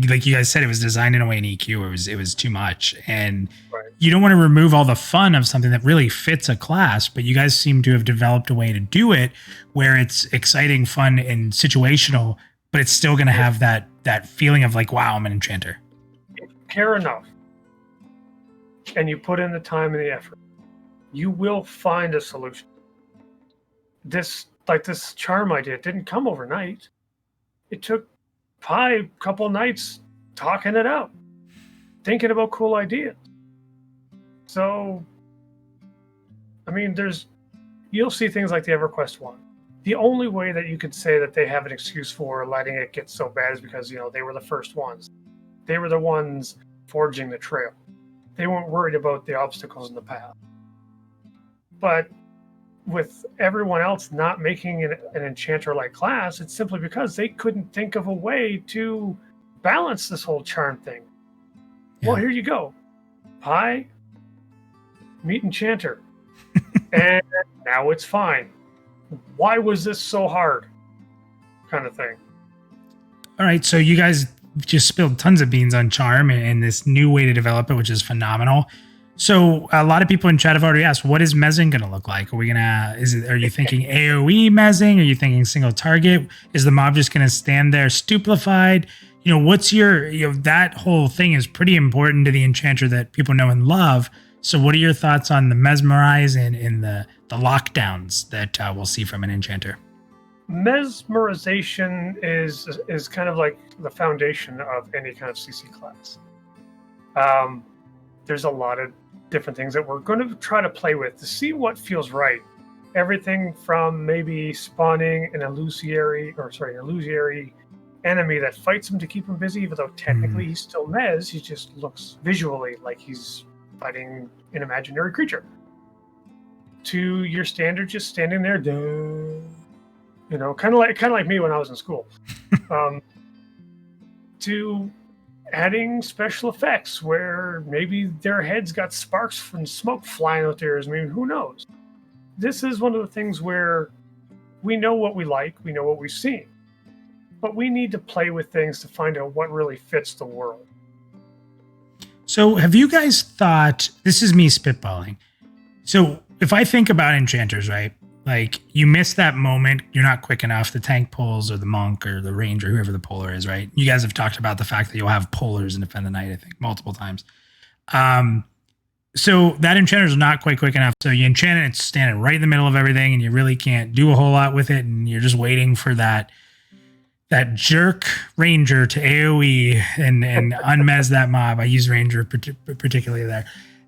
like you guys said, it was designed in a way in EQ. It was too much, and you don't want to remove all the fun of something that really fits a class. But you guys seem to have developed a way to do it where it's exciting, fun, and situational, but it's still going to have that feeling of like, wow, I'm an enchanter. If you care enough, and you put in the time and the effort, you will find a solution. This charm idea, it didn't come overnight. It took Pyye a couple nights talking it out, thinking about cool ideas. So, I mean, you'll see things like the EverQuest one. The only way that you could say that they have an excuse for letting it get so bad is because, they were the first ones. They were the ones forging the trail. They weren't worried about the obstacles in the path. But with everyone else not making an enchanter-like class, it's simply because they couldn't think of a way to balance this whole charm thing. Yeah. Well, here you go. Pyye, meet enchanter. And now it's fine. Why was this so hard? Kind of thing. All right, so you guys just spilled tons of beans on charm and this new way to develop it, which is phenomenal. So a lot of people in chat have already asked, what is mezzing going to look like? Are you thinking AoE mezzing? Are you thinking single target? Is the mob just going to stand there stupefied? What's that whole thing is pretty important to the enchanter that people know and love. So what are your thoughts on the mesmerize and the lockdowns that we'll see from an enchanter? Mesmerization is kind of like the foundation of any kind of CC class. There's a lot of different things that we're going to try to play with to see what feels right. Everything from maybe spawning an illusory enemy that fights him to keep him busy, even though technically he's still Mez. He just looks visually like he's fighting an imaginary creature. To your standard, just standing there, kind of like me when I was in school. To adding special effects where maybe their heads got sparks from smoke flying out there. I mean, who knows? This is one of the things where we know what we like, we know what we've seen, but we need to play with things to find out what really fits the world. So have you guys thought, this is me spitballing. So if I think about enchanters, right? Like you miss that moment, you're not quick enough, the tank pulls or the monk or the ranger, whoever the polar is, right? You guys have talked about the fact that you'll have polars in Defend the Night, I think, multiple times. So that enchanter's not quite quick enough. So you enchant it, it's standing right in the middle of everything, and you really can't do a whole lot with it, and you're just waiting for that jerk ranger to AoE and unmez that mob. I use ranger particularly there.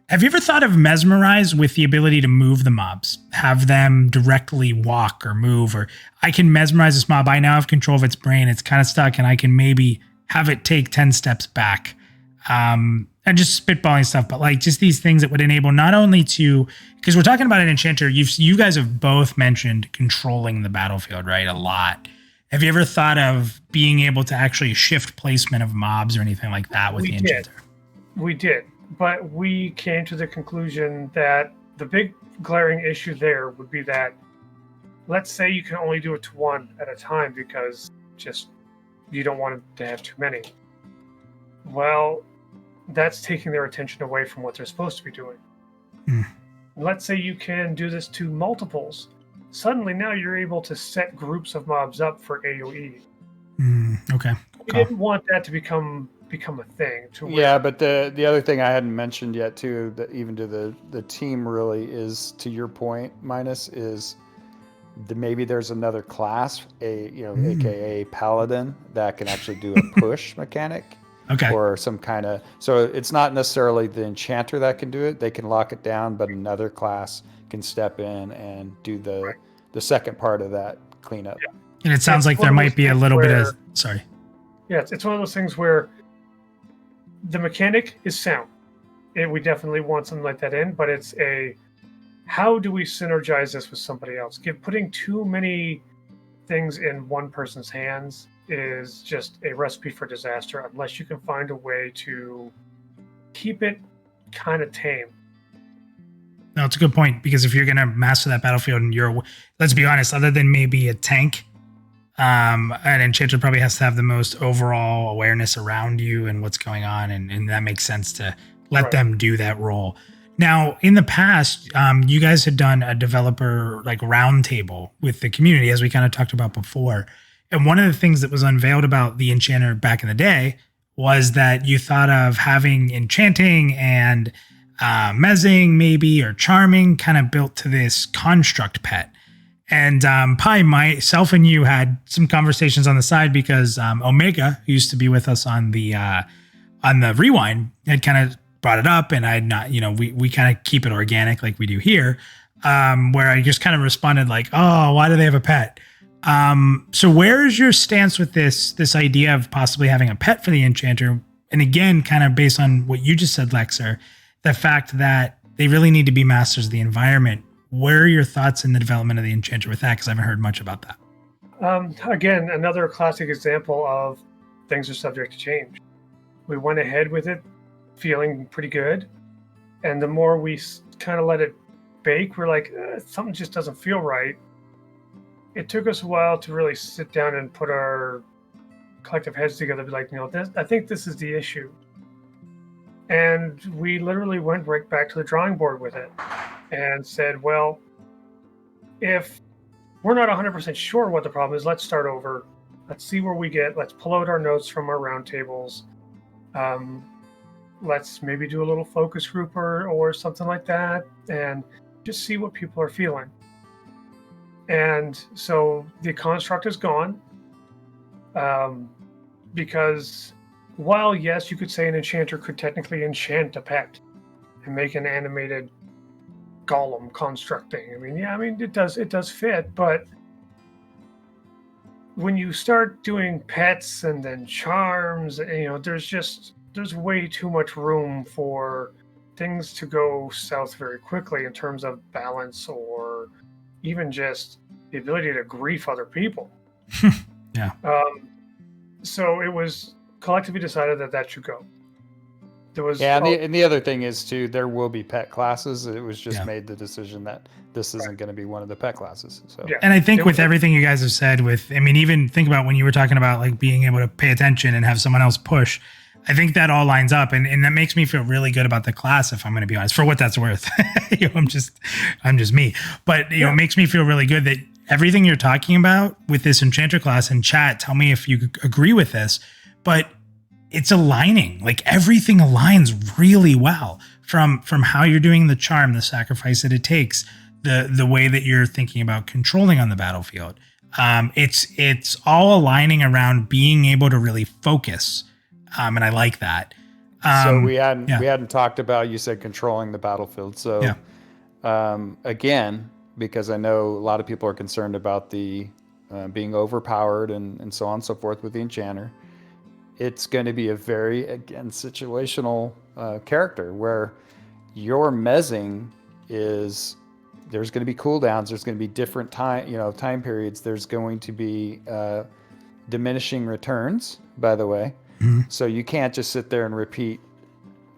Have you ever thought of Mesmerize with the ability to move the mobs? Have them directly walk or move, or I can mesmerize this mob. I now have control of its brain. It's kind of stuck, and I can maybe have it take 10 steps back. And just spitballing stuff, but like just these things that would enable not only to, because we're talking about an enchanter, you guys have both mentioned controlling the battlefield, right? A lot. Have you ever thought of being able to actually shift placement of mobs or anything like that with the enchanter? We did. But we came to the conclusion that the big glaring issue there would be that, let's say you can only do it to one at a time because just you don't want to have too many. Well, that's taking their attention away from what they're supposed to be doing. Let's say you can do this to multiples. Suddenly now you're able to set groups of mobs up for AoE. Okay. We didn't want that to become a thing. But the other thing I hadn't mentioned yet too, that even to the team really is, to your point, Minus, is maybe there's another class, aka Paladin, that can actually do a push mechanic. Okay. Or some kind of, so it's not necessarily the enchanter that can do it. They can lock it down, but another class can step in and do the second part of that cleanup. Yeah. And it sounds like there might be a little bit of, sorry. Yeah, it's one of those things where the mechanic is sound. We definitely want something like that in, but it's how do we synergize this with somebody else? Putting too many things in one person's hands is just a recipe for disaster unless you can find a way to keep it kind of tame. No, it's a good point, because if you're going to master that battlefield and let's be honest, other than maybe a tank, an enchanter probably has to have the most overall awareness around you and what's going on, and that makes sense to let them do that role. Now, in the past, you guys had done a developer roundtable with the community, as we kind of talked about before. And one of the things that was unveiled about the enchanter back in the day was that you thought of having enchanting and mezzing maybe, or charming, kind of built to this construct pet. And Pyye, myself and you had some conversations on the side because Omega, who used to be with us on the Rewind, had kind of brought it up, and I had not, we kind of keep it organic like we do here, where I just kind of responded like, oh, why do they have a pet? So where is your stance with this idea of possibly having a pet for the enchanter? And again, kind of based on what you just said, Leksur, the fact that they really need to be masters of the environment. Where are your thoughts in the development of the enchanter with that? Because I haven't heard much about that. Again, another classic example of things are subject to change. We went ahead with it feeling pretty good. And the more we kind of let it bake, we're like, something just doesn't feel right. It took us a while to really sit down and put our collective heads together, be like, I think this is the issue. And we literally went right back to the drawing board with it and said, well, if we're not 100% sure what the problem is, let's start over. Let's see where we get. Let's pull out our notes from our roundtables. Let's maybe do a little focus group or something like that, and just see what people are feeling. And so the construct is gone, because while, yes, you could say an enchanter could technically enchant a pet and make an animated golem construct thing. It does fit, but when you start doing pets and then charms, there's way too much room for things to go south very quickly in terms of balance, or even just the ability to grief other people. Yeah. So it was collectively decided that should go. There was and the other thing is too, there will be pet classes. It was just Yeah. made the decision that this isn't going to be one of the pet classes. So Yeah. And I think It with was- everything you guys have said, even think about when you were talking about like being able to pay attention and have someone else push. I think that all lines up, and that makes me feel really good about the class. If I'm going to be honest, for what that's worth, I'm just me. But it makes me feel really good that everything you're talking about with this Enchanter class in chat. Tell me if you agree with this, but it's aligning. Like everything aligns really well from how you're doing the charm, the sacrifice that it takes, the way that you're thinking about controlling on the battlefield. It's all aligning around being able to really focus. And I like that. So we hadn't talked about, you said controlling the battlefield. So again, because I know a lot of people are concerned about the being overpowered and so on and so forth with the Enchanter. It's going to be a very, again, situational character where your mezzing is, there's going to be cooldowns. There's going to be different time periods. There's going to be diminishing returns, by the way. Mm-hmm. So you can't just sit there and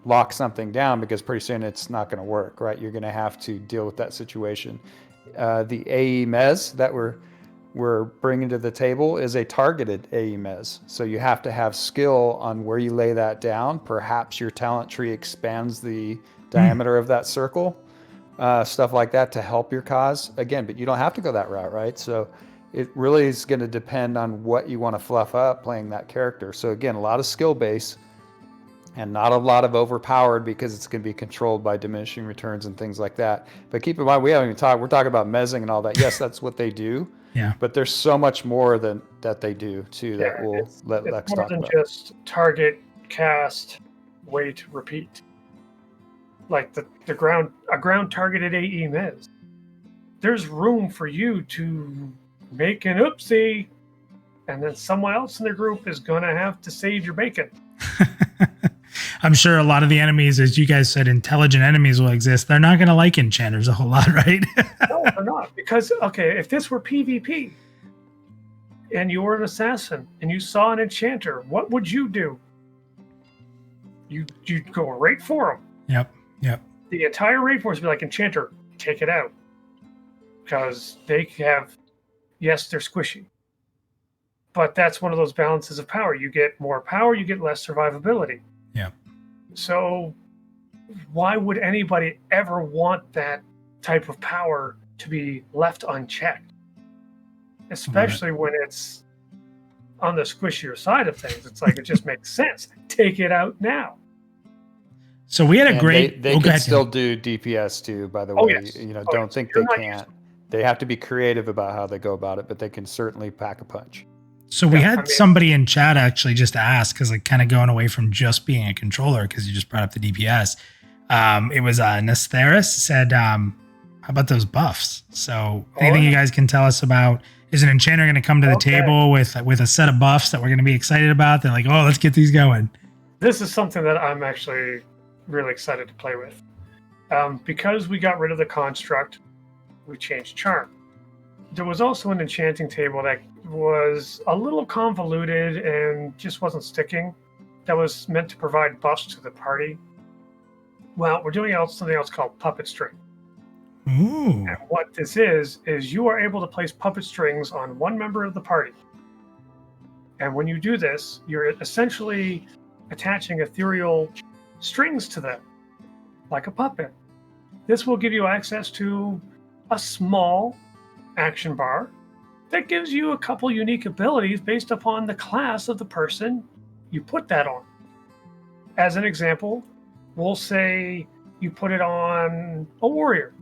lock something down, because pretty soon it's not going to work, right? You're going to have to deal with that situation. The AE Mez that we're bringing to the table is a targeted AE Mez. So you have to have skill on where you lay that down. Perhaps your talent tree expands the diameter of that circle, stuff like that to help your cause. Again, but you don't have to go that route, right? So it really is going to depend on what you want to fluff up playing that character. So again, a lot of skill base and not a lot of overpowered, because it's going to be controlled by diminishing returns and things like that. But keep in mind, we're talking about mezzing and all that. Yes, that's what they do. Yeah. But there's so much more that they do too that we'll let Lex talk about. It's more than just target, cast, wait, repeat. Like a ground targeted AE Mez. There's room for you to make an oopsie, and then someone else in the group is gonna have to save your bacon. I'm sure a lot of the enemies, as you guys said, intelligent enemies will exist. They're not going to like enchanters a whole lot, right? No, they're not. Because, okay, if this were PvP and you were an assassin and you saw an enchanter, what would you do? You'd go right for him. Yep. The entire raid force would be like, Enchanter, take it out. Because they have, yes, they're squishy. But that's one of those balances of power. You get more power, you get less survivability. Yeah. So why would anybody ever want that type of power to be left unchecked? Especially when it's on the squishier side of things. It's like, it just makes sense. Take it out now. So we had a great... They can still do DPS too, by the way. Yes. Don't think they can't. They have to be creative about how they go about it, but they can certainly pack a punch. So we had somebody in chat actually just ask, because like kind of going away from just being a controller, because you just brought up the DPS. It was Nestheris said, how about those buffs? So anything you guys can tell us about, is an enchanter going to come to the table with a set of buffs that we're going to be excited about? They're like, oh, let's get these going. This is something that I'm actually really excited to play with. Because we got rid of the construct, we changed charm. There was also an enchanting table that was a little convoluted and just wasn't sticking. That was meant to provide buffs to the party. Well, we're doing something else called puppet string. Ooh. And what this is you are able to place puppet strings on one member of the party. And when you do this, you're essentially attaching ethereal strings to them, like a puppet. This will give you access to a small action bar that gives you a couple unique abilities based upon the class of the person you put that on. As an example, we'll say you put it on a warrior.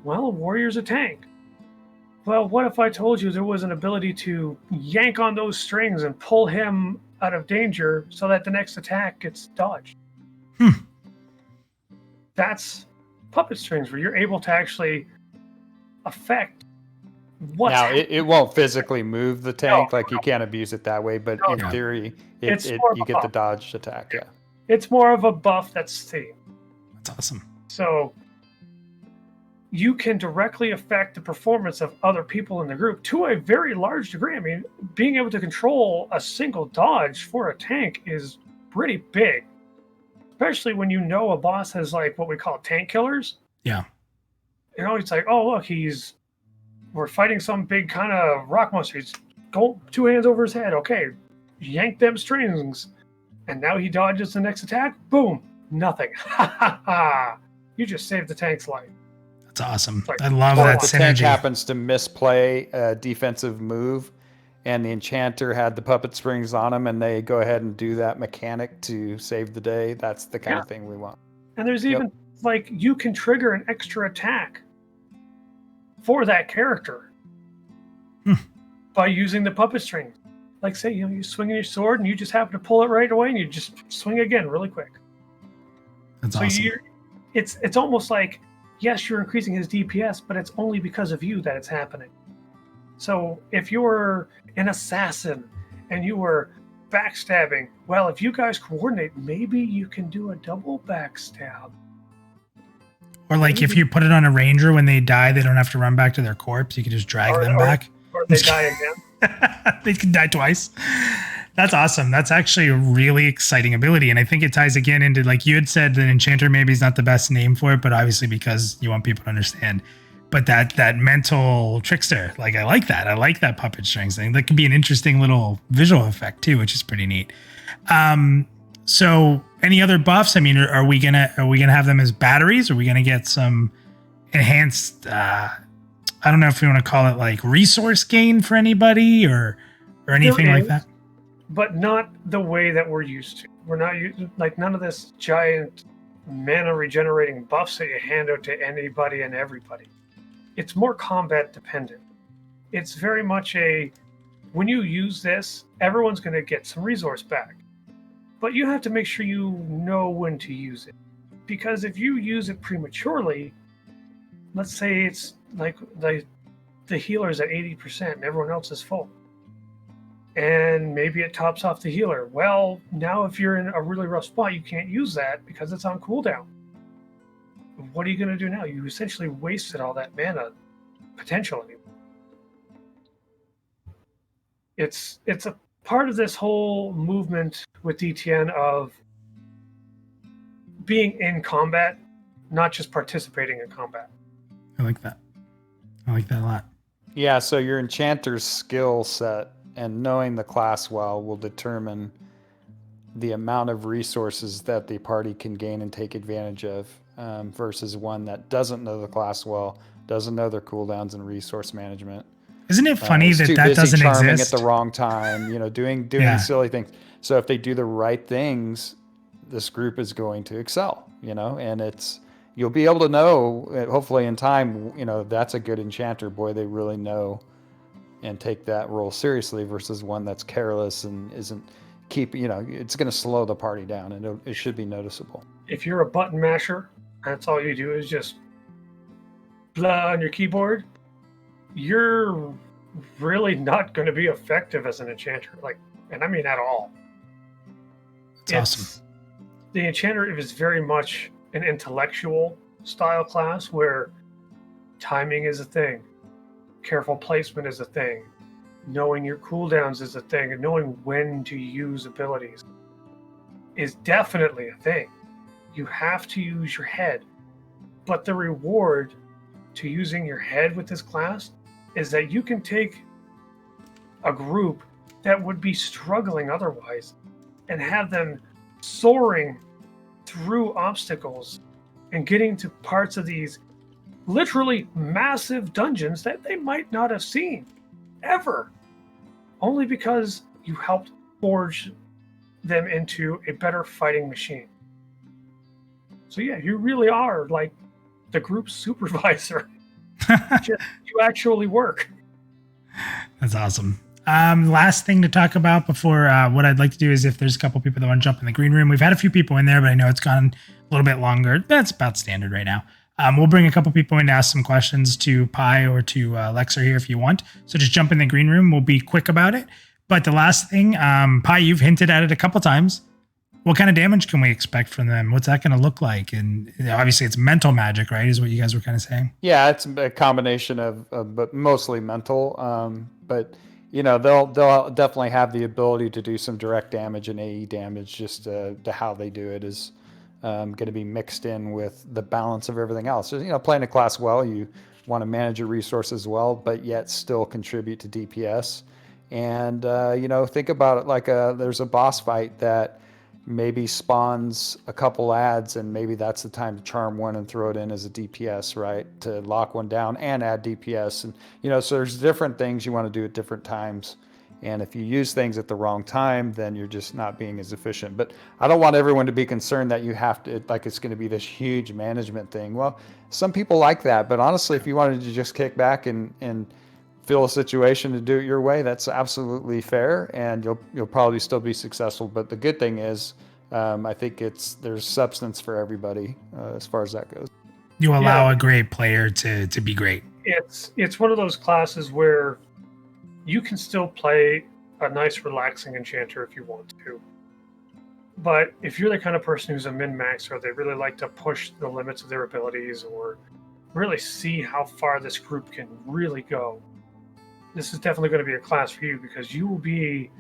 Well, a warrior's a tank. Well, what if I told you there was an ability to yank on those strings and pull him out of danger so that the next attack gets dodged? That's puppet strings, where you're able to actually affect what's now it won't physically move the tank, like you can't abuse it that way, but in theory you get the dodged attack. It's more of a buff that's themed. That's awesome. So you can directly affect the performance of other people in the group to a very large degree. I mean, being able to control a single dodge for a tank is pretty big, especially when you know a boss has like what we call tank killers. Yeah. You know, it's like, oh, look, we're fighting some big kind of rock monster. He's go 2 hands over his head. Okay, yank them strings. And now he dodges the next attack. Boom, nothing. Ha ha ha. You just saved the tank's life. That's awesome. Like, I love Or that the tank synergy. happens to misplay a defensive move, and the Enchanter had the puppet springs on him, and they go ahead and do that mechanic to save the day. That's the kind of thing we want. And there's even like you can trigger an extra attack for that character by using the puppet strings. Like say, you know, you swing your sword and you just happen to pull it right away and you just swing again really quick. That's So awesome. it's almost like, yes, you're increasing his DPS, but it's only because of you that it's happening. So if you're an assassin and you were backstabbing, well, if you guys coordinate, maybe you can do a double backstab. Or like if you put it on a ranger, when they die, they don't have to run back to their corpse. You can just drag them back. Or they die again. They can die twice. That's awesome. That's actually a really exciting ability. And I think it ties again into, like you had said, that Enchanter maybe is not the best name for it, but obviously because you want people to understand. But that mental trickster, like I like that. I like that puppet strings thing. That could be an interesting little visual effect too, which is pretty neat. So any other buffs? I mean, are we gonna have them as batteries? Are we gonna get some enhanced I don't know if we want to call it like resource gain for anybody or anything like that? But not the way that we're used to. We're not using like none of this giant mana regenerating buffs that you hand out to anybody and everybody. It's more combat dependent. It's very much when you use this, everyone's going to get some resource back. But you have to make sure you know when to use it. Because if you use it prematurely, let's say it's like the healer's at 80% and everyone else is full. And maybe it tops off the healer. Well, now if you're in a really rough spot, you can't use that because it's on cooldown. What are you going to do now? You essentially wasted all that mana, potentially. It's a part of this whole movement with DTN of being in combat, not just participating in combat. I like that. I like that a lot. Yeah, so your Enchanter's skill set and knowing the class well will determine the amount of resources that the party can gain and take advantage of, versus one that doesn't know the class well, doesn't know their cooldowns and resource management. Isn't it funny that too that busy doesn't charming exist? at the wrong time, doing Yeah. silly things. So if they do the right things, this group is going to excel, and you'll be able to know, hopefully in time, that's a good Enchanter. Boy, they really know and take that role seriously versus one that's careless and isn't it's going to slow the party down, and it should be noticeable. If you're a button masher, that's all you do is just blah on your keyboard, you're really not going to be effective as an Enchanter. And I mean at all. That's awesome. The Enchanter is very much an intellectual style class where timing is a thing, careful placement is a thing, knowing your cooldowns is a thing, and knowing when to use abilities is definitely a thing. You have to use your head. But the reward to using your head with this class is that you can take a group that would be struggling otherwise and have them soaring through obstacles and getting to parts of these literally massive dungeons that they might not have seen ever, only because you helped forge them into a better fighting machine. So yeah, you really are like the group supervisor. You actually work. That's awesome. Last thing to talk about before what I'd like to do is if there's a couple people that want to jump in the green room. We've had a few people in there, but I know it's gone a little bit longer. That's about standard right now. We'll bring a couple people in to ask some questions to Pyye or to Leksur here if you want. So just jump in the green room. We'll be quick about it. But the last thing, Pyye, you've hinted at it a couple times. What kind of damage can we expect from them? What's that going to look like? And obviously, it's mental magic, right? Is what you guys were kind of saying. Yeah, it's a combination but mostly mental. But they'll definitely have the ability to do some direct damage and AE damage. Just to how they do it is going to be mixed in with the balance of everything else. So, playing a class well, you want to manage your resources well, but yet still contribute to DPS. And think about it like there's a boss fight that maybe spawns a couple ads, and maybe that's the time to charm one and throw it in as a DPS, right? To lock one down and add DPS. And, so there's different things you want to do at different times. And if you use things at the wrong time, then you're just not being as efficient. But I don't want everyone to be concerned that you have to, like it's going to be this huge management thing. Well, some people like that, but honestly, if you wanted to just kick back and feel a situation to do it your way, that's absolutely fair, and you'll probably still be successful. But the good thing is, I think there's substance for everybody as far as that goes. You allow a great player to be great. It's one of those classes where you can still play a nice, relaxing Enchanter if you want to. But if you're the kind of person who's a min-max, or they really like to push the limits of their abilities, or really see how far this group can really go, this is definitely going to be a class for you, because you will be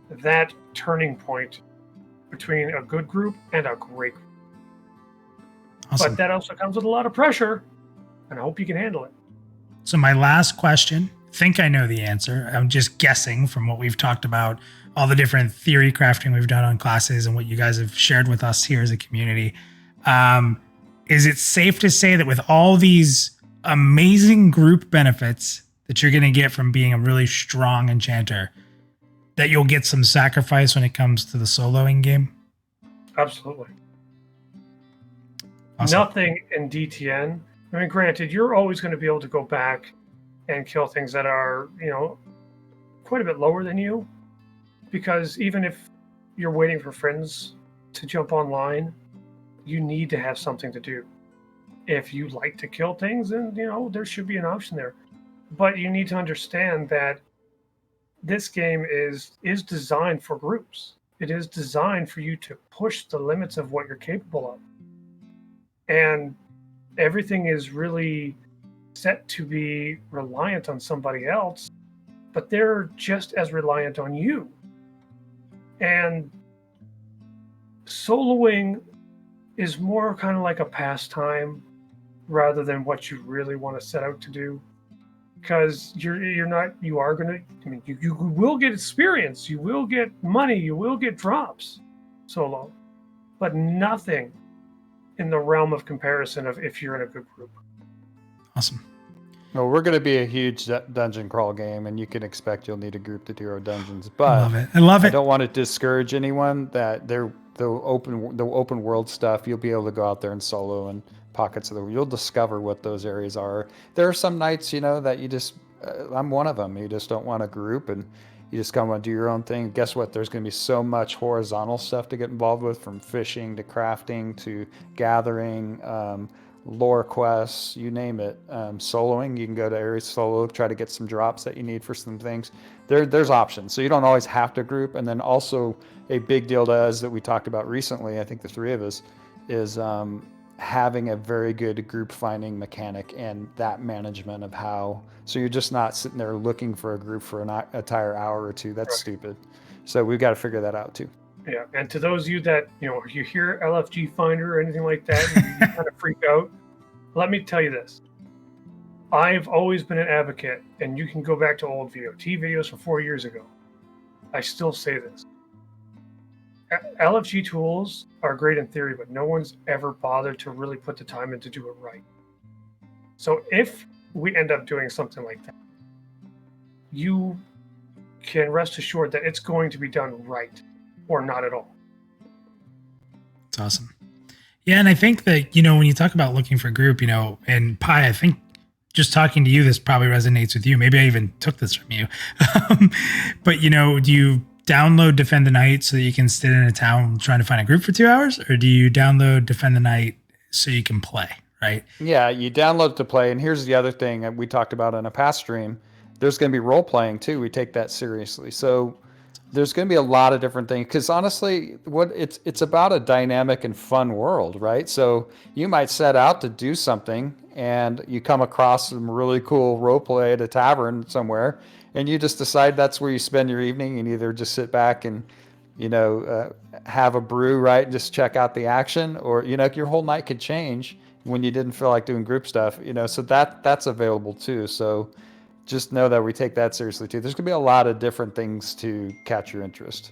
that turning point between a good group and a great group. Awesome. But that also comes with a lot of pressure, and I hope you can handle it. So my last question, I think I know the answer. I'm just guessing from what we've talked about, all the different theory crafting we've done on classes and what you guys have shared with us here as a community. Is it safe to say that with all these amazing group benefits that you're going to get from being a really strong Enchanter, that you'll get some sacrifice when it comes to the soloing game? Absolutely. Awesome. Nothing in DTN. I mean, granted, you're always going to be able to go back and kill things that are, quite a bit lower than you. Because even if you're waiting for friends to jump online, you need to have something to do. If you like to kill things, then, there should be an option there. But you need to understand that this game is designed for groups. It is designed for you to push the limits of what you're capable of. And everything is really set to be reliant on somebody else, but they're just as reliant on you. And soloing is more kind of like a pastime rather than what you really want to set out to do. Because you will get experience, you will get money, you will get drops solo, but nothing in the realm of comparison of if you're in a good group. Awesome. Well, we're going to be a huge dungeon crawl game, and you can expect you'll need a group to do our dungeons. But I love it. I don't want to discourage anyone that the open world stuff. You'll be able to go out there and solo and pockets of you'll discover what those areas are. There are some nights, that you just, I'm one of them. You just don't want a group, and you just kind of want to do your own thing. Guess what? There's going to be so much horizontal stuff to get involved with, from fishing to crafting to gathering, lore quests, you name it. Soloing, you can go to areas solo, try to get some drops that you need for some things. There's options, so you don't always have to group. And then also a big deal to us that we talked about recently, I think the three of us, is having a very good group finding mechanic and that management of how, so you're just not sitting there looking for a group for an entire hour or two. That's stupid. So we've got to figure that out too. Yeah, and to those of you that, you hear LFG Finder or anything like that, and you kind of freak out, let me tell you this. I've always been an advocate, and you can go back to old VOT videos from 4 years ago. I still say this. LFG tools are great in theory, but no one's ever bothered to really put the time in to do it right. So if we end up doing something like that, you can rest assured that it's going to be done right. Or not at all. It's awesome. Yeah, and I think that, when you talk about looking for a group, and Pyye, I think just talking to you, this probably resonates with you. Maybe I even took this from you. But, do you download Defend the Night so that you can sit in a town trying to find a group for 2 hours? Or do you download Defend the Night so you can play, right? Yeah, you download it to play. And here's the other thing that we talked about in a past stream. There's going to be role playing too. We take that seriously. So There's going to be a lot of different things because honestly, it's about a dynamic and fun world, right? So you might set out to do something and you come across some really cool role play at a tavern somewhere, and you just decide that's where you spend your evening and either just sit back and have a brew, right, and just check out the action, or your whole night could change when you didn't feel like doing group stuff, so that's available too. So just know that we take that seriously too. There's gonna be a lot of different things to catch your interest.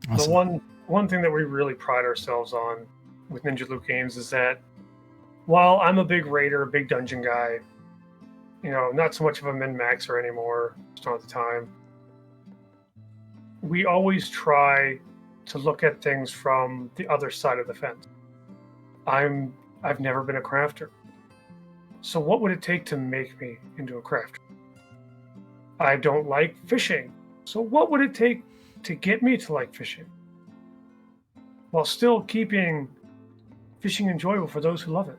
Awesome. The one thing that we really pride ourselves on with Ninja Loot Games is that while I'm a big raider, a big dungeon guy, not so much of a min-maxer anymore, just not the time, we always try to look at things from the other side of the fence. I've never been a crafter. So what would it take to make me into a crafter? I don't like fishing. So what would it take to get me to like fishing? While still keeping fishing enjoyable for those who love it.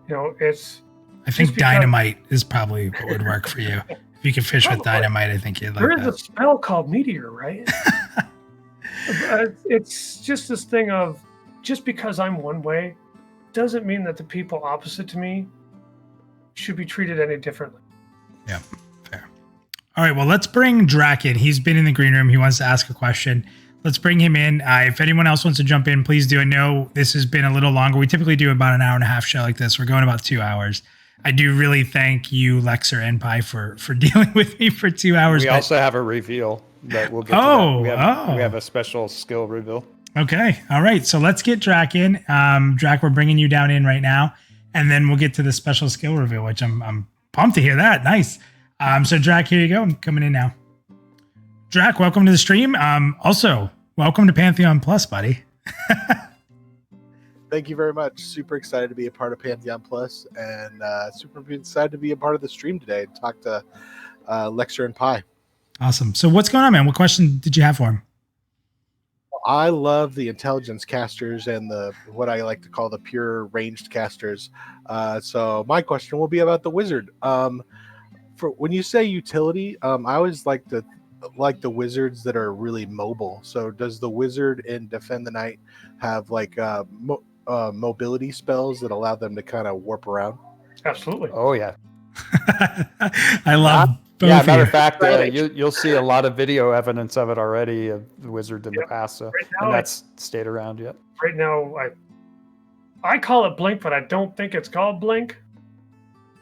I think dynamite is probably what would work for you. If you could fish with dynamite, I think you'd like that. There is a spell called Meteor, right? It's just this thing of, just because I'm one way doesn't mean that the people opposite to me should be treated any differently. Yeah, fair. All right, well, let's bring Drac in. He's been in the green room. He wants to ask a question. Let's bring him in. If anyone else wants to jump in, please do. I know this has been a little longer. We typically do about an hour and a half show like this. We're going about 2 hours. I do really thank you, Leksur and Pyye, for dealing with me for 2 hours. We also have a reveal that we'll get to. We have a special skill reveal. Okay. All right. So let's get Drac in. Drac, we're bringing you down in right now, and then we'll get to the special skill reveal, which I'm pumped to hear that. Nice. So Drac, here you go. I'm coming in now. Drac, welcome to the stream. Also, welcome to Pantheon Plus, buddy. Thank you very much. Super excited to be a part of Pantheon Plus, and super excited to be a part of the stream today and talk to Leksur and Pyye. Awesome. So what's going on, man? What question did you have for him? I love the intelligence casters and what I like to call the pure ranged casters. So my question will be about the wizard. For when you say utility, I always like the wizards that are really mobile. So does the wizard in Defend the Night have like mobility spells that allow them to kind of warp around? Absolutely. Oh yeah. I love both. Yeah, matter of fact, you'll see a lot of video evidence of it already, of the wizard in the past. So, right now, and that's stayed around yet. Right now, I call it Blink, but I don't think it's called Blink.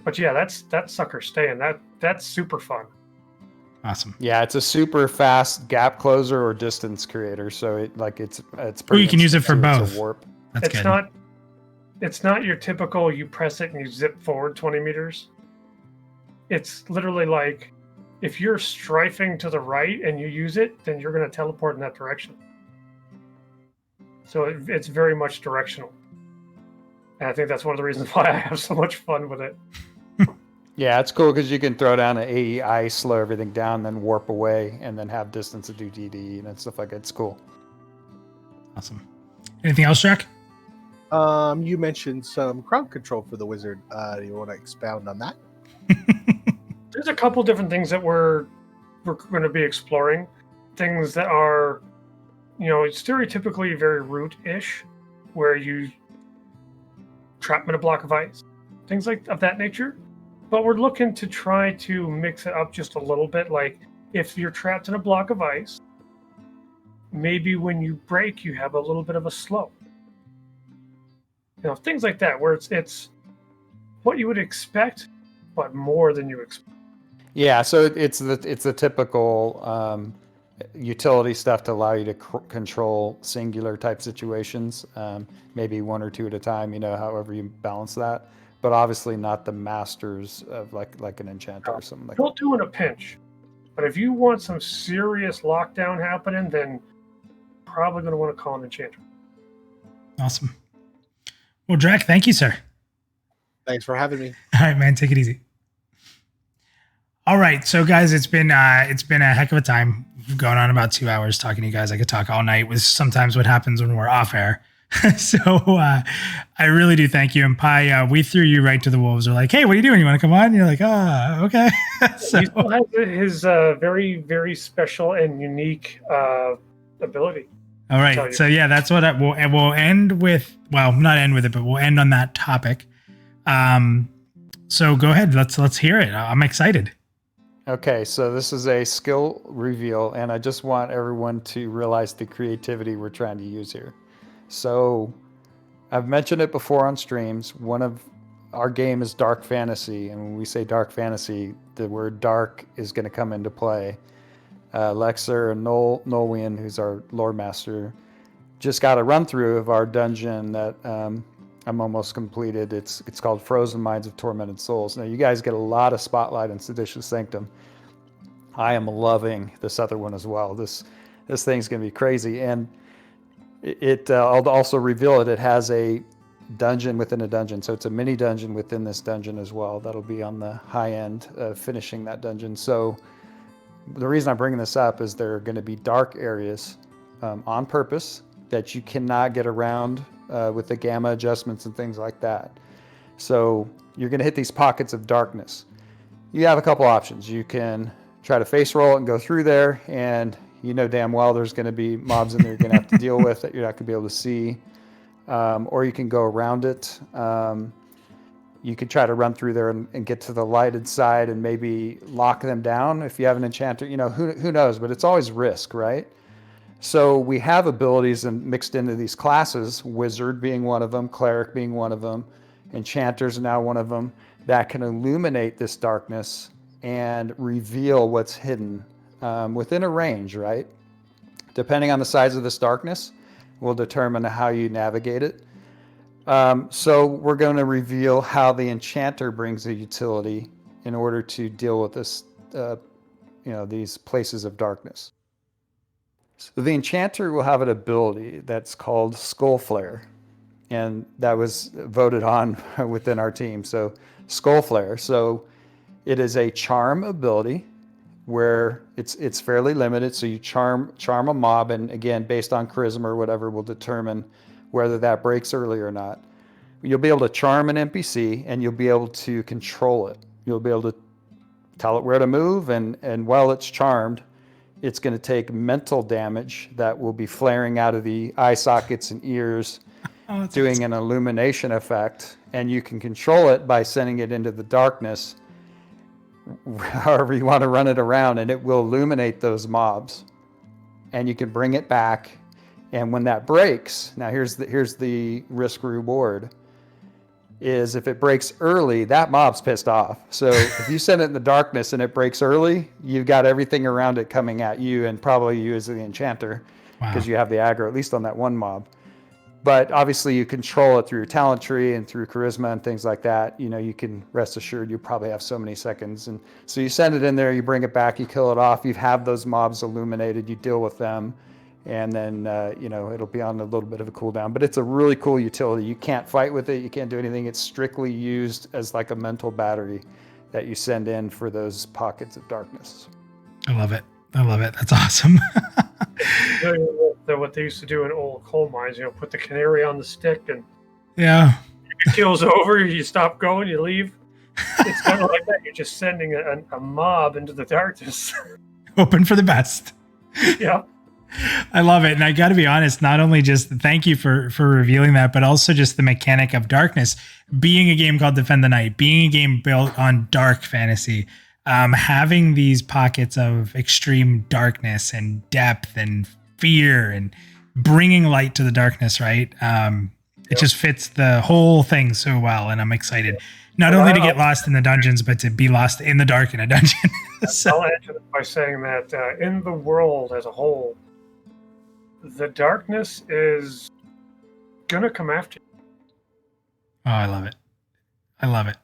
But yeah, that sucker's staying. That's super fun. Awesome. Yeah, it's a super fast gap closer or distance creator. So it's pretty. Well, you can use it for both. It's a warp. That's good. It's not your typical you press it and you zip forward 20 meters. It's literally like if you're strafing to the right and you use it, then you're going to teleport in that direction. So it's very much directional. And I think that's one of the reasons why I have so much fun with it. Yeah, it's cool because you can throw down an AEI, slow everything down, then warp away, and then have distance to do DD and stuff like that. It's cool. Awesome. Anything else, Jack? You mentioned some crowd control for the wizard. Do you want to expound on that? There's a couple different things that we're going to be exploring. Things that are, stereotypically very root-ish, where you trap them in a block of ice. Things of that nature. But we're looking to try to mix it up just a little bit. Like, if you're trapped in a block of ice, maybe when you break, you have a little bit of a slow. Things like that, where it's what you would expect, but more than you expect. Yeah, so it's the typical utility stuff to allow you to control singular type situations, maybe one or two at a time, however you balance that. But obviously not the masters of like an enchanter or something like that. They'll do in a pinch. But if you want some serious lockdown happening, then probably going to want to call an enchanter. Awesome. Well, Drac, thank you, sir. Thanks for having me. All right, man. Take it easy. All right. So, guys, it's been a heck of a time. We've gone on about 2 hours talking to you guys. I could talk all night with sometimes what happens when we're off air. So I really do thank you. And Pyye, we threw you right to the wolves. We're like, hey, what are you doing? You want to come on? And you're like, okay. So He still has his very, very special and unique ability. all right. So yeah, that's what we'll end with. Well, not end with it, but we'll end on that topic. So go ahead. Let's hear it. I'm excited. Okay, so this is a skill reveal, and I just want everyone to realize the creativity we're trying to use here. So I've mentioned it before on streams. One of our game is dark fantasy, and when we say dark fantasy, the word dark is going to come into play. Leksur and Nolwein, who's our lore master, just got a run through of our dungeon that I'm almost completed. It's called Frozen Minds of Tormented Souls. Now you guys get a lot of spotlight in Seditious Sanctum. I am loving this other one as well. This thing's gonna be crazy, and I'll also reveal it. It has a dungeon within a dungeon, so it's a mini dungeon within this dungeon as well. That'll be on the high end of finishing that dungeon. So the reason I'm bringing this up is there are going to be dark areas on purpose that you cannot get around with the gamma adjustments and things like that. So you're going to hit these pockets of darkness. You have a couple options. You can try to face roll it and go through there, and you know damn well there's going to be mobs in there you're going to have to deal with that you're not going to be able to see. Or you can go around it. You could try to run through there and get to the lighted side and maybe lock them down if you have an enchanter. You know, who knows, but it's always risk, right? So we have abilities and mixed into these classes, Wizard being one of them, Cleric being one of them, Enchanters now one of them, that can illuminate this darkness and reveal what's hidden within a range, right? Depending on the size of this darkness, will determine how you navigate it. So we're going to reveal how the Enchanter brings a utility in order to deal with this, these places of darkness. So the Enchanter will have an ability that's called Skull Flare, and that was voted on within our team. So Skull Flare. So it is a charm ability where it's fairly limited. So you charm a mob, and again, based on charisma or whatever, will determine whether that breaks early or not. You'll be able to charm an NPC, and you'll be able to control it. You'll be able to tell it where to move, and while it's charmed, it's going to take mental damage that will be flaring out of the eye sockets and ears, doing an illumination effect, and you can control it by sending it into the darkness, however you want to run it around, and it will illuminate those mobs, and you can bring it back. And when that breaks, now here's the risk reward, is if it breaks early, that mob's pissed off. So if you send it in the darkness and it breaks early, you've got everything around it coming at you, and probably you as the Enchanter, because you have the aggro, at least on that one mob. But obviously you control it through your talent tree and through charisma and things like that. You know, you can rest assured you probably have so many seconds. And so you send it in there, you bring it back, you kill it off, you have those mobs illuminated, you deal with them. And then, it'll be on a little bit of a cooldown. But it's a really cool utility. You can't fight with it. You can't do anything. It's strictly used as like a mental battery that you send in for those pockets of darkness. I love it. That's awesome. What they used to do in old coal mines, put the canary on the stick, and yeah, it kills over, you stop going, you leave. It's kind of like that. You're just sending a mob into the darkness. Open for the best. Yeah. I love it. And I got to be honest, not only just thank you for revealing that, but also just the mechanic of darkness, being a game called Defend the Night, being a game built on dark fantasy, having these pockets of extreme darkness and depth and fear and bringing light to the darkness, right? It just fits the whole thing so well. And I'm excited not only to get lost in the dungeons, but to be lost in the dark in a dungeon. So, I'll answer that by saying that in the world as a whole, the darkness is gonna come after you. Oh, I love it.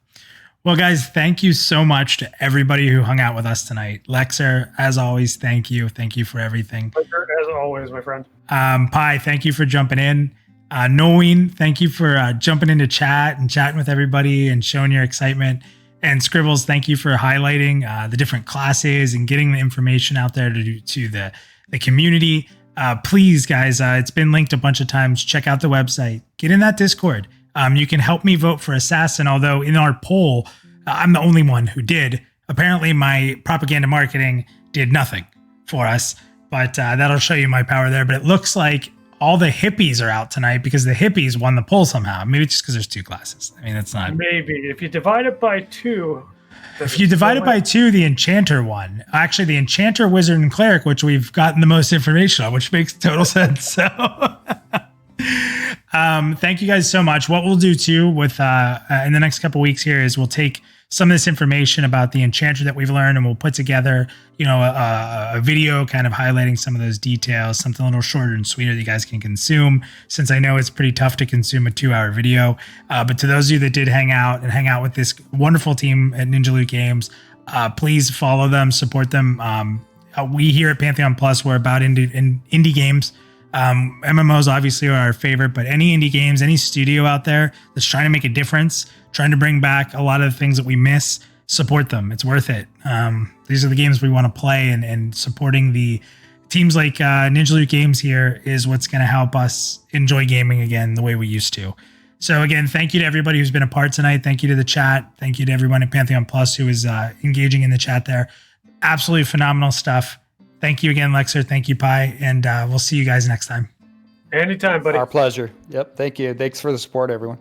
Well, guys, thank you so much to everybody who hung out with us tonight. Leksur, as always, thank you. Thank you for everything. Pleasure, as always, my friend. Pyye, thank you for jumping in. Nolwein, thank you for jumping into chat and chatting with everybody and showing your excitement. And Scribbles, thank you for highlighting the different classes and getting the information out there to the community. Please, guys, it's been linked a bunch of times. Check out the website. Get in that Discord. You can help me vote for Assassin, although in our poll, I'm the only one who did. Apparently, my propaganda marketing did nothing for us, but that'll show you my power there. But it looks like all the hippies are out tonight because the hippies won the poll somehow. Maybe just because there's 2 classes. I mean, that's not... Maybe. If you divide it by 2... If you divide it by 2, the Enchanter won. Actually, the Enchanter, Wizard, and Cleric, which we've gotten the most information on, which makes total sense. So, thank you guys so much. What we'll do too with in the next couple weeks here is we'll take some of this information about the Enchanter that we've learned, and we'll put together, a video kind of highlighting some of those details, something a little shorter and sweeter that you guys can consume, since I know it's pretty tough to consume a 2-hour video. But to those of you that did hang out with this wonderful team at Ninja Loot Games, please follow them, support them. We here at Pantheon Plus, we're about indie games. MMOs obviously are our favorite, but any indie games, any studio out there that's trying to make a difference, trying to bring back a lot of the things that we miss, support them. It's worth it. These are the games we want to play, and supporting the teams like Ninja Loot Games here is what's going to help us enjoy gaming again the way we used to. So again, thank you to everybody who's been a part tonight. Thank you to the chat. Thank you to everyone at Pantheon Plus who is engaging in the chat there. Absolutely phenomenal stuff. Thank you again, Leksur. Thank you, Pyye. And we'll see you guys next time. Anytime, buddy. Our pleasure. Yep. Thank you. Thanks for the support, everyone.